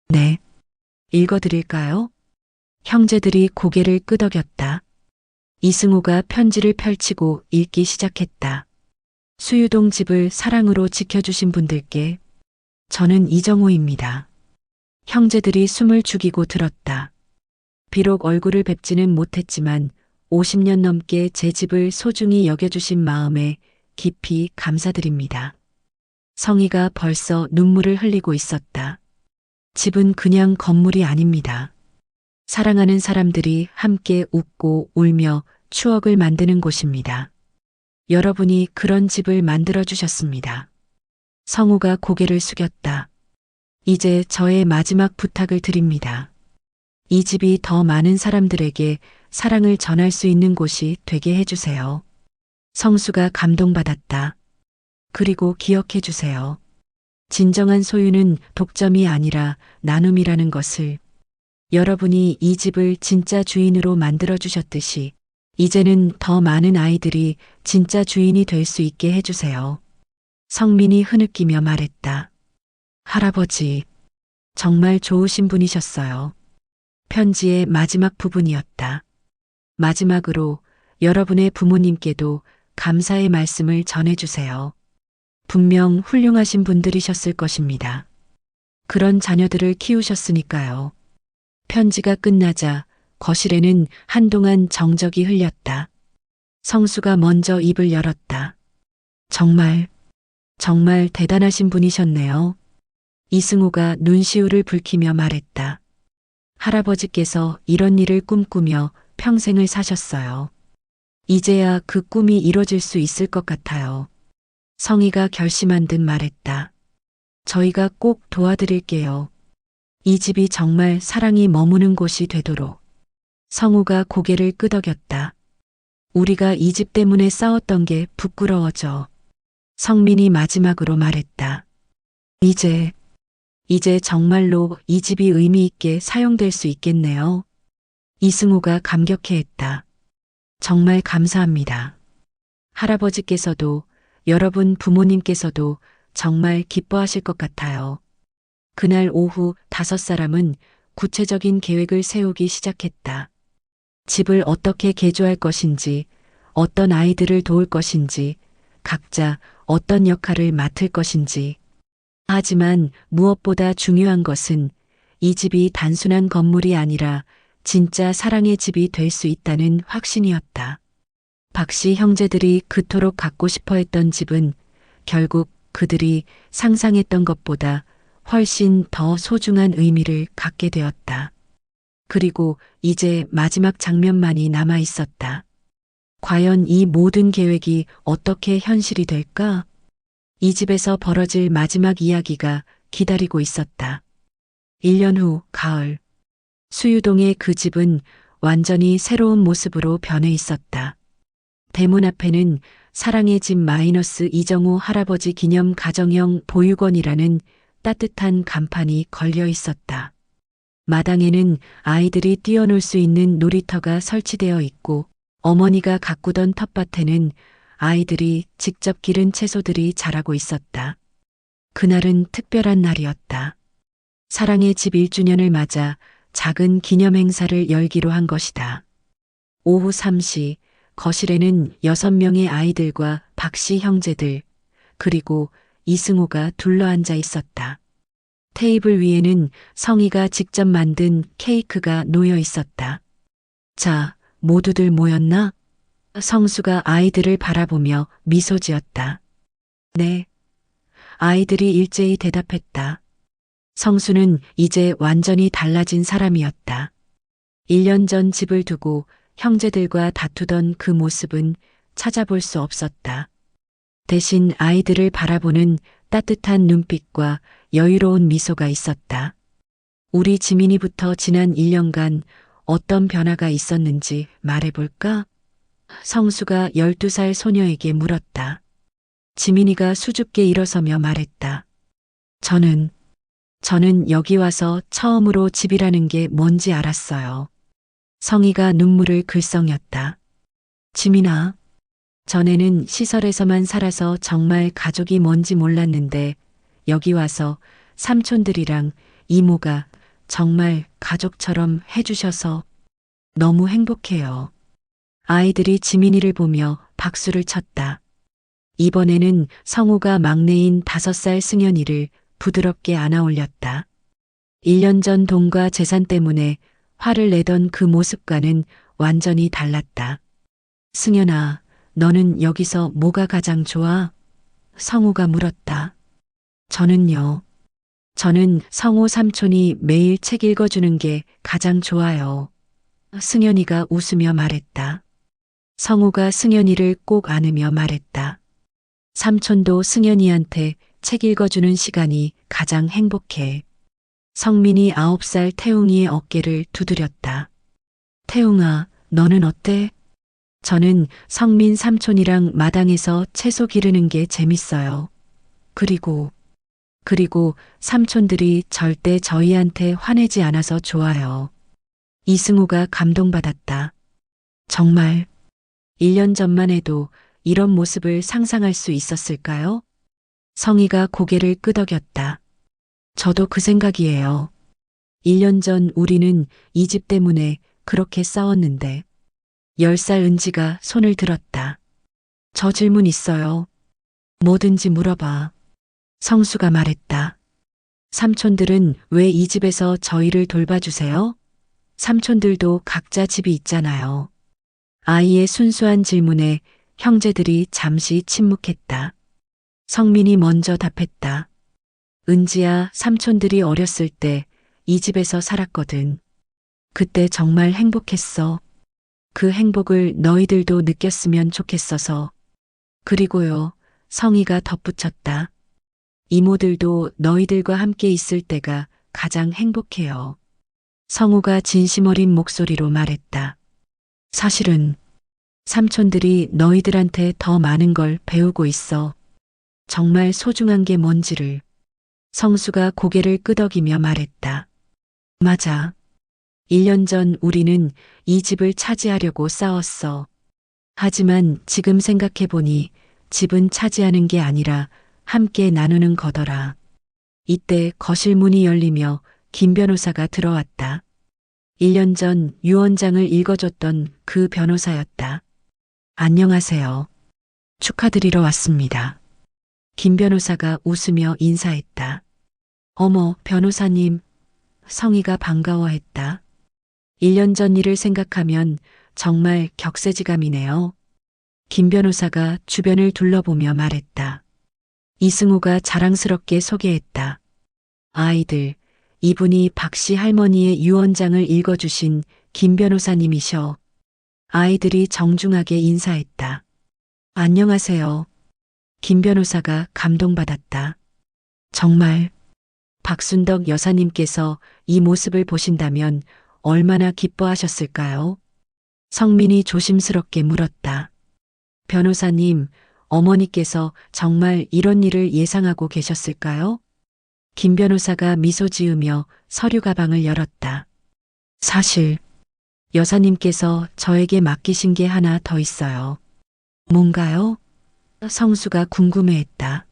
네. 읽어드릴까요? 형제들이 고개를 끄덕였다. 이승호가 편지를 펼치고 읽기 시작했다. 수유동 집을 사랑으로 지켜주신 분들께 저는 이정호입니다. 형제들이 숨을 죽이고 들었다. 비록 얼굴을 뵙지는 못했지만 50년 넘게 제 집을 소중히 여겨주신 마음에 깊이 감사드립니다. 성희가 벌써 눈물을 흘리고 있었다. 집은 그냥 건물이 아닙니다. 사랑하는 사람들이 함께 웃고 울며 추억을 만드는 곳입니다. 여러분이 그런 집을 만들어 주셨습니다. 성우가 고개를 숙였다. 이제 저의 마지막 부탁을 드립니다. 이 집이 더 많은 사람들에게 사랑을 전할 수 있는 곳이 되게 해주세요. 성수가 감동받았다. 그리고 기억해 주세요. 진정한 소유는 독점이 아니라 나눔이라는 것을. 여러분이 이 집을 진짜 주인으로 만들어 주셨듯이 이제는 더 많은 아이들이 진짜 주인이 될 수 있게 해주세요. 성민이 흐느끼며 말했다. 할아버지, 정말 좋으신 분이셨어요. 편지의 마지막 부분이었다. 마지막으로 여러분의 부모님께도 감사의 말씀을 전해주세요. 분명 훌륭하신 분들이셨을 것입니다. 그런 자녀들을 키우셨으니까요. 편지가 끝나자 거실에는 한동안 정적이 흘렸다. 성수가 먼저 입을 열었다. 정말 대단하신 분이셨네요. 이승우가 눈시울을 붉히며 말했다. 할아버지께서 이런 일을 꿈꾸며 평생을 사셨어요. 이제야 그 꿈이 이뤄질 수 있을 것 같아요. 성희가 결심한 듯 말했다. 저희가 꼭 도와드릴게요. 이 집이 정말 사랑이 머무는 곳이 되도록. 성우가 고개를 끄덕였다. 우리가 이 집 때문에 싸웠던 게 부끄러워져. 성민이 마지막으로 말했다. 이제 정말로 이 집이 의미 있게 사용될 수 있겠네요. 이승우가 감격해했다. 정말 감사합니다. 할아버지께서도 여러분 부모님께서도 정말 기뻐하실 것 같아요. 그날 오후 5사람은 구체적인 계획을 세우기 시작했다. 집을 어떻게 개조할 것인지, 어떤 아이들을 도울 것인지, 각자 어떤 역할을 맡을 것인지. 하지만 무엇보다 중요한 것은 이 집이 단순한 건물이 아니라 진짜 사랑의 집이 될 수 있다는 확신이었다. 박씨 형제들이 그토록 갖고 싶어 했던 집은 결국 그들이 상상했던 것보다 훨씬 더 소중한 의미를 갖게 되었다. 그리고 이제 마지막 장면만이 남아 있었다. 과연 이 모든 계획이 어떻게 현실이 될까? 이 집에서 벌어질 마지막 이야기가 기다리고 있었다. 1년 후 가을. 수유동의 그 집은 완전히 새로운 모습으로 변해 있었다. 대문 앞에는 사랑의 집 마이너스 이정호 할아버지 기념 가정형 보육원이라는 따뜻한 간판이 걸려 있었다. 마당에는 아이들이 뛰어놀 수 있는 놀이터가 설치되어 있고 어머니가 가꾸던 텃밭에는 아이들이 직접 기른 채소들이 자라고 있었다. 그날은 특별한 날이었다. 사랑의 집 1주년을 맞아 작은 기념 행사를 열기로 한 것이다. 오후 3시 거실에는 6명의 아이들과 박씨 형제들 그리고 이승호가 둘러앉아 있었다. 테이블 위에는 성희가 직접 만든 케이크가 놓여 있었다. 자, 모두들 모였나? 성수가 아이들을 바라보며 미소 지었다. 네. 아이들이 일제히 대답했다. 성수는 이제 완전히 달라진 사람이었다. 1년 전 집을 두고 형제들과 다투던 그 모습은 찾아볼 수 없었다. 대신 아이들을 바라보는 따뜻한 눈빛과 여유로운 미소가 있었다. 우리 지민이부터 지난 1년간 어떤 변화가 있었는지 말해볼까? 성수가 12살 소녀에게 물었다. 지민이가 수줍게 일어서며 말했다. 저는 여기 와서 처음으로 집이라는 게 뭔지 알았어요. 성희가 눈물을 글썽였다. 지민아, 전에는 시설에서만 살아서 정말 가족이 뭔지 몰랐는데 여기 와서 삼촌들이랑 이모가 정말 가족처럼 해주셔서 너무 행복해요. 아이들이 지민이를 보며 박수를 쳤다. 이번에는 성우가 막내인 5살 승연이를 부드럽게 안아 올렸다. 1년 전 돈과 재산 때문에 화를 내던 그 모습과는 완전히 달랐다. 승연아, 너는 여기서 뭐가 가장 좋아? 성우가 물었다. 저는 성우 삼촌이 매일 책 읽어주는 게 가장 좋아요. 승연이가 웃으며 말했다. 성우가 승연이를 꼭 안으며 말했다. 삼촌도 승연이한테 책 읽어주는 시간이 가장 행복해. 성민이 9살 태웅이의 어깨를 두드렸다. 태웅아, 너는 어때? 저는 성민 삼촌이랑 마당에서 채소 기르는 게 재밌어요. 그리고 삼촌들이 절대 저희한테 화내지 않아서 좋아요. 이승우가 감동받았다. 정말 1년 전만 해도 이런 모습을 상상할 수 있었을까요? 성희가 고개를 끄덕였다. 저도 그 생각이에요. 1년 전 우리는 이 집 때문에 그렇게 싸웠는데 10살 은지가 손을 들었다. 저 질문 있어요. 뭐든지 물어봐. 성수가 말했다. 삼촌들은 왜 이 집에서 저희를 돌봐주세요? 삼촌들도 각자 집이 있잖아요. 아이의 순수한 질문에 형제들이 잠시 침묵했다. 성민이 먼저 답했다. 은지야, 삼촌들이 어렸을 때 이 집에서 살았거든. 그때 정말 행복했어. 그 행복을 너희들도 느꼈으면 좋겠어서. 그리고요, 성희가 덧붙였다. 이모들도 너희들과 함께 있을 때가 가장 행복해요. 성우가 진심 어린 목소리로 말했다. 사실은 삼촌들이 너희들한테 더 많은 걸 배우고 있어. 정말 소중한 게 뭔지를. 성수가 고개를 끄덕이며 말했다. 맞아. 1년 전 우리는 이 집을 차지하려고 싸웠어. 하지만 지금 생각해보니 집은 차지하는 게 아니라 함께 나누는 거더라. 이때 거실 문이 열리며 김 변호사가 들어왔다. 1년 전 유언장을 읽어줬던 그 변호사였다. 안녕하세요. 축하드리러 왔습니다. 김 변호사가 웃으며 인사했다. 어머, 변호사님. 성희가 반가워했다. 1년 전 일을 생각하면 정말 격세지감이네요. 김 변호사가 주변을 둘러보며 말했다. 이승우가 자랑스럽게 소개했다. 아이들, 이분이 박씨 할머니의 유언장을 읽어주신 김 변호사님이셔. 아이들이 정중하게 인사했다. 안녕하세요. 김 변호사가 감동받았다. 정말 박순덕 여사님께서 이 모습을 보신다면 얼마나 기뻐하셨을까요? 성민이 조심스럽게 물었다. 변호사님, 어머니께서 정말 이런 일을 예상하고 계셨을까요? 김 변호사가 미소 지으며 서류 가방을 열었다. 사실 여사님께서 저에게 맡기신 게 하나 더 있어요. 뭔가요? 성수가 궁금해했다.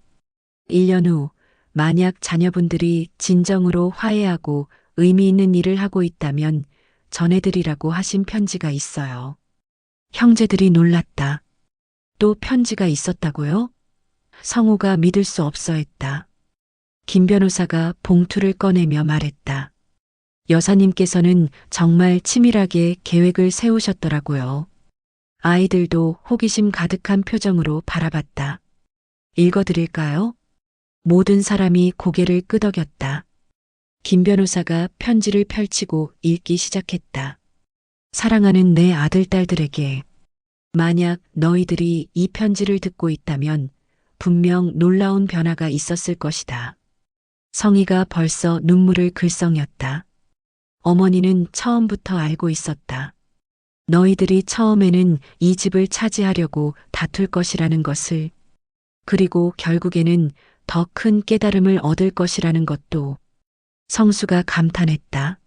1년 후 만약 자녀분들이 진정으로 화해하고 의미 있는 일을 하고 있다면 전해드리라고 하신 편지가 있어요. 형제들이 놀랐다. 또 편지가 있었다고요? 성우가 믿을 수 없어 했다. 김 변호사가 봉투를 꺼내며 말했다. 여사님께서는 정말 치밀하게 계획을 세우셨더라고요. 아이들도 호기심 가득한 표정으로 바라봤다. 읽어드릴까요? 모든 사람이 고개를 끄덕였다. 김 변호사가 편지를 펼치고 읽기 시작했다. 사랑하는 내 아들, 딸들에게 만약 너희들이 이 편지를 듣고 있다면 분명 놀라운 변화가 있었을 것이다. 성희가 벌써 눈물을 글썽였다. 어머니는 처음부터 알고 있었다. 너희들이 처음에는 이 집을 차지하려고 다툴 것이라는 것을, 그리고 결국에는 더 큰 깨달음을 얻을 것이라는 것도. 성수가 감탄했다.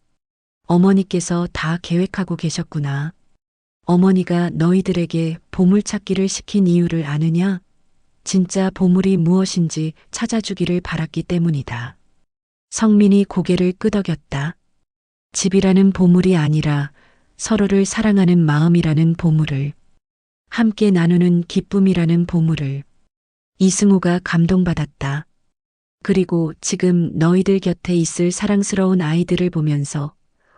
어머니께서 다 계획하고 계셨구나. 어머니가 너희들에게 보물찾기를 시킨 이유를 아느냐? 진짜 보물이 무엇인지 찾아주기를 바랐기 때문이다. 성민이 고개를 끄덕였다. 집이라는 보물이 아니라 서로를 사랑하는 마음이라는 보물을, 함께 나누는 기쁨이라는 보물을. 이승우가 감동받았다. 그리고 지금 너희들 곁에 있을 사랑스러운 아이들을 보면서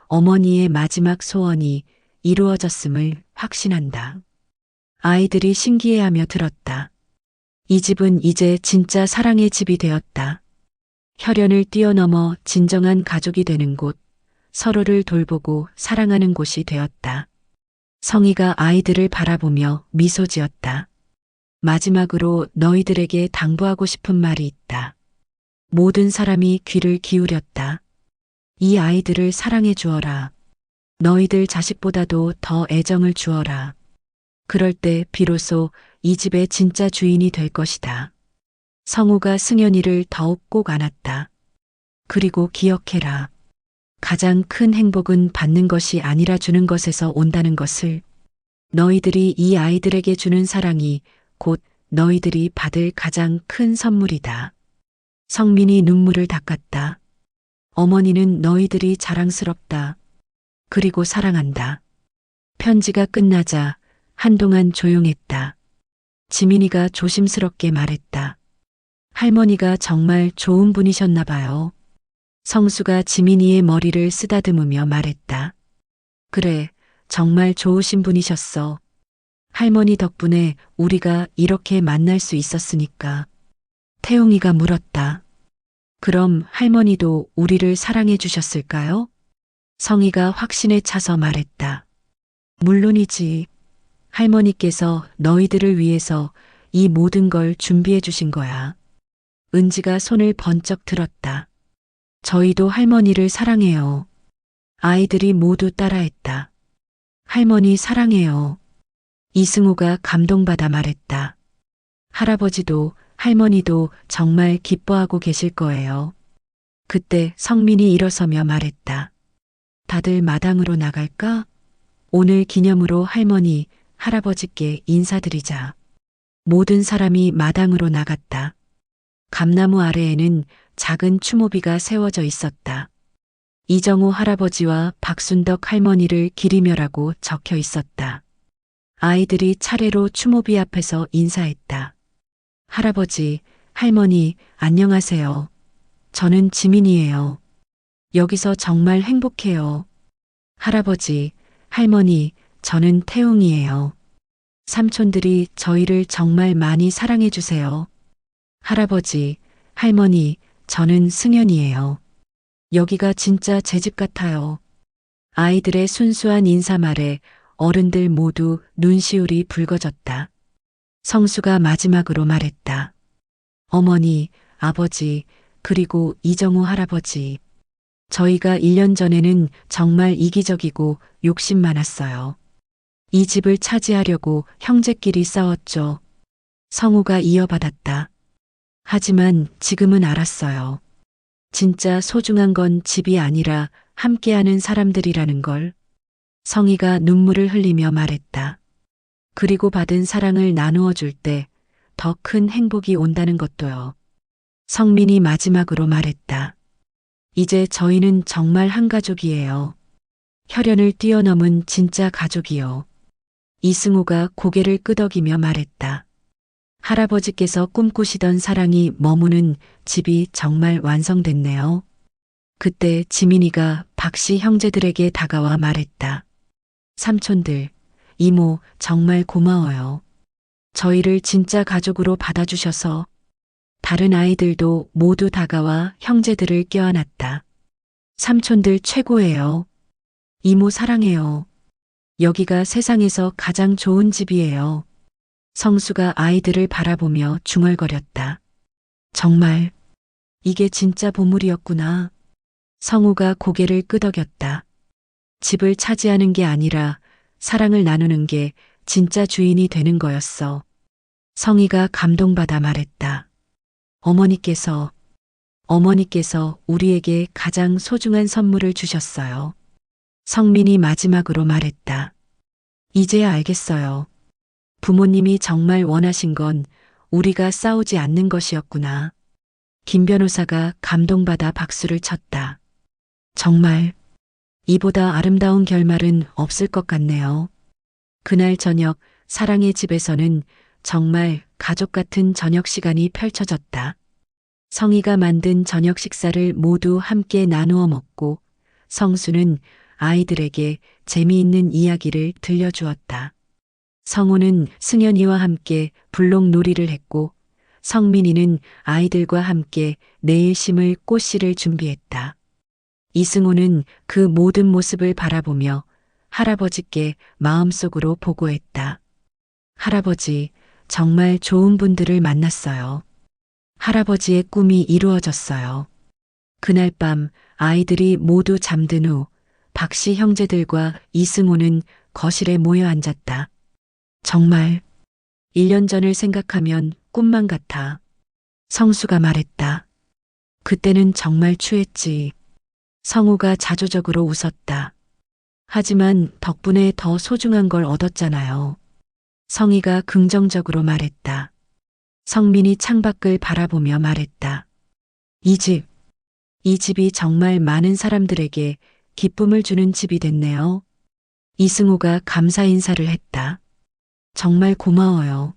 어머니의 마지막 소원이 이루어졌음을 확신한다. 아이들이 신기해하며 들었다. 이 집은 이제 진짜 사랑의 집이 되었다. 혈연을 뛰어넘어 진정한 가족이 되는 곳, 서로를 돌보고 사랑하는 곳이 되었다. 성희가 아이들을 바라보며 미소 지었다. 마지막으로 너희들에게 당부하고 싶은 말이 있다. 모든 사람이 귀를 기울였다. 이 아이들을 사랑해 주어라. 너희들 자식보다도 더 애정을 주어라. 그럴 때 비로소 이 집의 진짜 주인이 될 것이다. 성우가 승연이를 더욱 꼭 안았다. 그리고 기억해라. 가장 큰 행복은 받는 것이 아니라 주는 것에서 온다는 것을. 너희들이 이 아이들에게 주는 사랑이 곧 너희들이 받을 가장 큰 선물이다. 성민이 눈물을 닦았다. 어머니는 너희들이 자랑스럽다. 그리고 사랑한다. 편지가 끝나자 한동안 조용했다. 지민이가 조심스럽게 말했다. 할머니가 정말 좋은 분이셨나 봐요. 성수가 지민이의 머리를 쓰다듬으며 말했다. 그래, 정말 좋으신 분이셨어. 할머니 덕분에 우리가 이렇게 만날 수 있었으니까. 태웅이가 물었다. 그럼 할머니도 우리를 사랑해 주셨을까요? 성희가 확신에 차서 말했다. 물론이지. 할머니께서 너희들을 위해서 이 모든 걸 준비해 주신 거야. 은지가 손을 번쩍 들었다. 저희도 할머니를 사랑해요. 아이들이 모두 따라했다. 할머니 사랑해요. 이승우가 감동받아 말했다. 할아버지도 할머니도 정말 기뻐하고 계실 거예요. 그때 성민이 일어서며 말했다. 다들 마당으로 나갈까? 오늘 기념으로 할머니, 할아버지께 인사드리자. 모든 사람이 마당으로 나갔다. 감나무 아래에는 작은 추모비가 세워져 있었다. 이정호 할아버지와 박순덕 할머니를 기리며라고 적혀 있었다. 아이들이 차례로 추모비 앞에서 인사했다. 할아버지, 할머니, 안녕하세요. 저는 지민이에요. 여기서 정말 행복해요. 할아버지, 할머니, 저는 태웅이에요. 삼촌들이 저희를 정말 많이 사랑해 주세요. 할아버지, 할머니, 저는 승연이에요. 여기가 진짜 제 집 같아요. 아이들의 순수한 인사말에 어른들 모두 눈시울이 붉어졌다. 성수가 마지막으로 말했다. 어머니, 아버지, 그리고 이정우 할아버지. 저희가 1년 전에는 정말 이기적이고 욕심 많았어요. 이 집을 차지하려고 형제끼리 싸웠죠. 성우가 이어받았다. 하지만 지금은 알았어요. 진짜 소중한 건 집이 아니라 함께하는 사람들이라는 걸. 성희가 눈물을 흘리며 말했다. 그리고 받은 사랑을 나누어 줄 때 더 큰 행복이 온다는 것도요. 성민이 마지막으로 말했다. 이제 저희는 정말 한 가족이에요. 혈연을 뛰어넘은 진짜 가족이요. 이승우가 고개를 끄덕이며 말했다. 할아버지께서 꿈꾸시던 사랑이 머무는 집이 정말 완성됐네요. 그때 지민이가 박씨 형제들에게 다가와 말했다. 삼촌들, 이모 정말 고마워요. 저희를 진짜 가족으로 받아주셔서. 다른 아이들도 모두 다가와 형제들을 껴안았다. 삼촌들 최고예요. 이모 사랑해요. 여기가 세상에서 가장 좋은 집이에요. 성수가 아이들을 바라보며 중얼거렸다. 정말 이게 진짜 보물이었구나. 성우가 고개를 끄덕였다. 집을 차지하는 게 아니라 사랑을 나누는 게 진짜 주인이 되는 거였어. 성희가 감동받아 말했다. 어머니께서 우리에게 가장 소중한 선물을 주셨어요. 성민이 마지막으로 말했다. 이제야 알겠어요. 부모님이 정말 원하신 건 우리가 싸우지 않는 것이었구나. 김 변호사가 감동받아 박수를 쳤다. 정말 이보다 아름다운 결말은 없을 것 같네요. 그날 저녁 사랑의 집에서는 정말 가족 같은 저녁 시간이 펼쳐졌다. 성희가 만든 저녁 식사를 모두 함께 나누어 먹고 성수는 아이들에게 재미있는 이야기를 들려주었다. 성우는 승연이와 함께 블록놀이를 했고 성민이는 아이들과 함께 내일 심을 꽃씨를 준비했다. 이승우는 그 모든 모습을 바라보며 할아버지께 마음속으로 보고했다. 할아버지, 정말 좋은 분들을 만났어요. 할아버지의 꿈이 이루어졌어요. 그날 밤 아이들이 모두 잠든 후 박씨 형제들과 이승우는 거실에 모여 앉았다. 정말 1년 전을 생각하면 꿈만 같아. 성수가 말했다. 그때는 정말 추했지. 성우가 자조적으로 웃었다. 하지만 덕분에 더 소중한 걸 얻었잖아요. 성희가 긍정적으로 말했다. 성민이 창밖을 바라보며 말했다. 이 집이 정말 많은 사람들에게 기쁨을 주는 집이 됐네요. 이승우가 감사 인사를 했다. 정말 고마워요.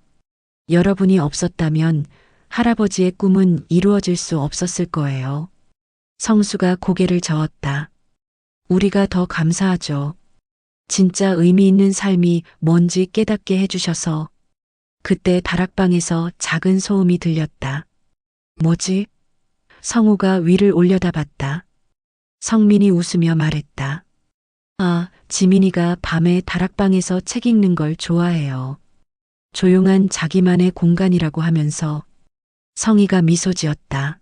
여러분이 없었다면 할아버지의 꿈은 이루어질 수 없었을 거예요. 성수가 고개를 저었다. 우리가 더 감사하죠. 진짜 의미 있는 삶이 뭔지 깨닫게 해주셔서. 그때 다락방에서 작은 소음이 들렸다. 뭐지? 성우가 위를 올려다봤다. 성민이 웃으며 말했다. 아, 지민이가 밤에 다락방에서 책 읽는 걸 좋아해요. 조용한 자기만의 공간이라고 하면서. 성희가 미소 지었다.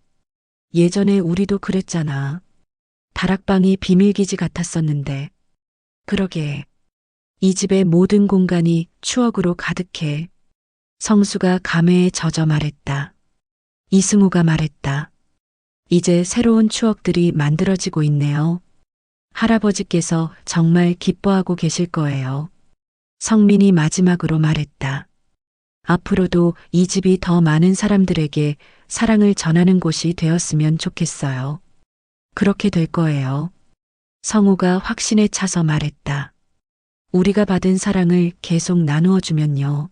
예전에 우리도 그랬잖아. 다락방이 비밀기지 같았었는데. 그러게. 이 집의 모든 공간이 추억으로 가득해. 성수가 감회에 젖어 말했다. 이승우가 말했다. 이제 새로운 추억들이 만들어지고 있네요. 할아버지께서 정말 기뻐하고 계실 거예요. 성민이 마지막으로 말했다. 앞으로도 이 집이 더 많은 사람들에게 사랑을 전하는 곳이 되었으면 좋겠어요. 그렇게 될 거예요. 성우가 확신에 차서 말했다. 우리가 받은 사랑을 계속 나누어 주면요.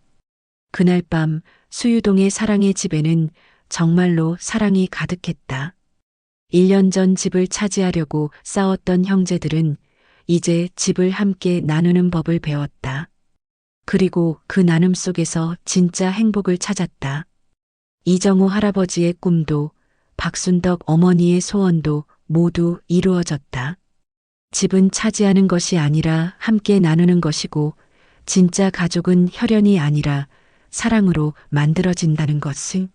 그날 밤 수유동의 사랑의 집에는 정말로 사랑이 가득했다. 1년 전 집을 차지하려고 싸웠던 형제들은 이제 집을 함께 나누는 법을 배웠다. 그리고 그 나눔 속에서 진짜 행복을 찾았다. 이정호 할아버지의 꿈도 박순덕 어머니의 소원도 모두 이루어졌다. 집은 차지하는 것이 아니라 함께 나누는 것이고 진짜 가족은 혈연이 아니라 사랑으로 만들어진다는 것을.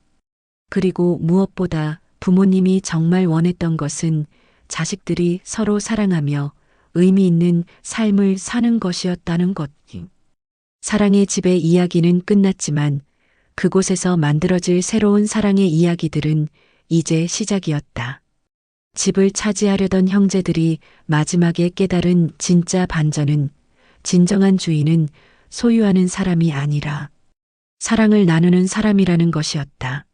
그리고 무엇보다 부모님이 정말 원했던 것은 자식들이 서로 사랑하며 의미 있는 삶을 사는 것이었다는 것. 사랑의 집의 이야기는 끝났지만 그곳에서 만들어질 새로운 사랑의 이야기들은 이제 시작이었다. 집을 차지하려던 형제들이 마지막에 깨달은 진짜 반전은 진정한 주인은 소유하는 사람이 아니라 사랑을 나누는 사람이라는 것이었다.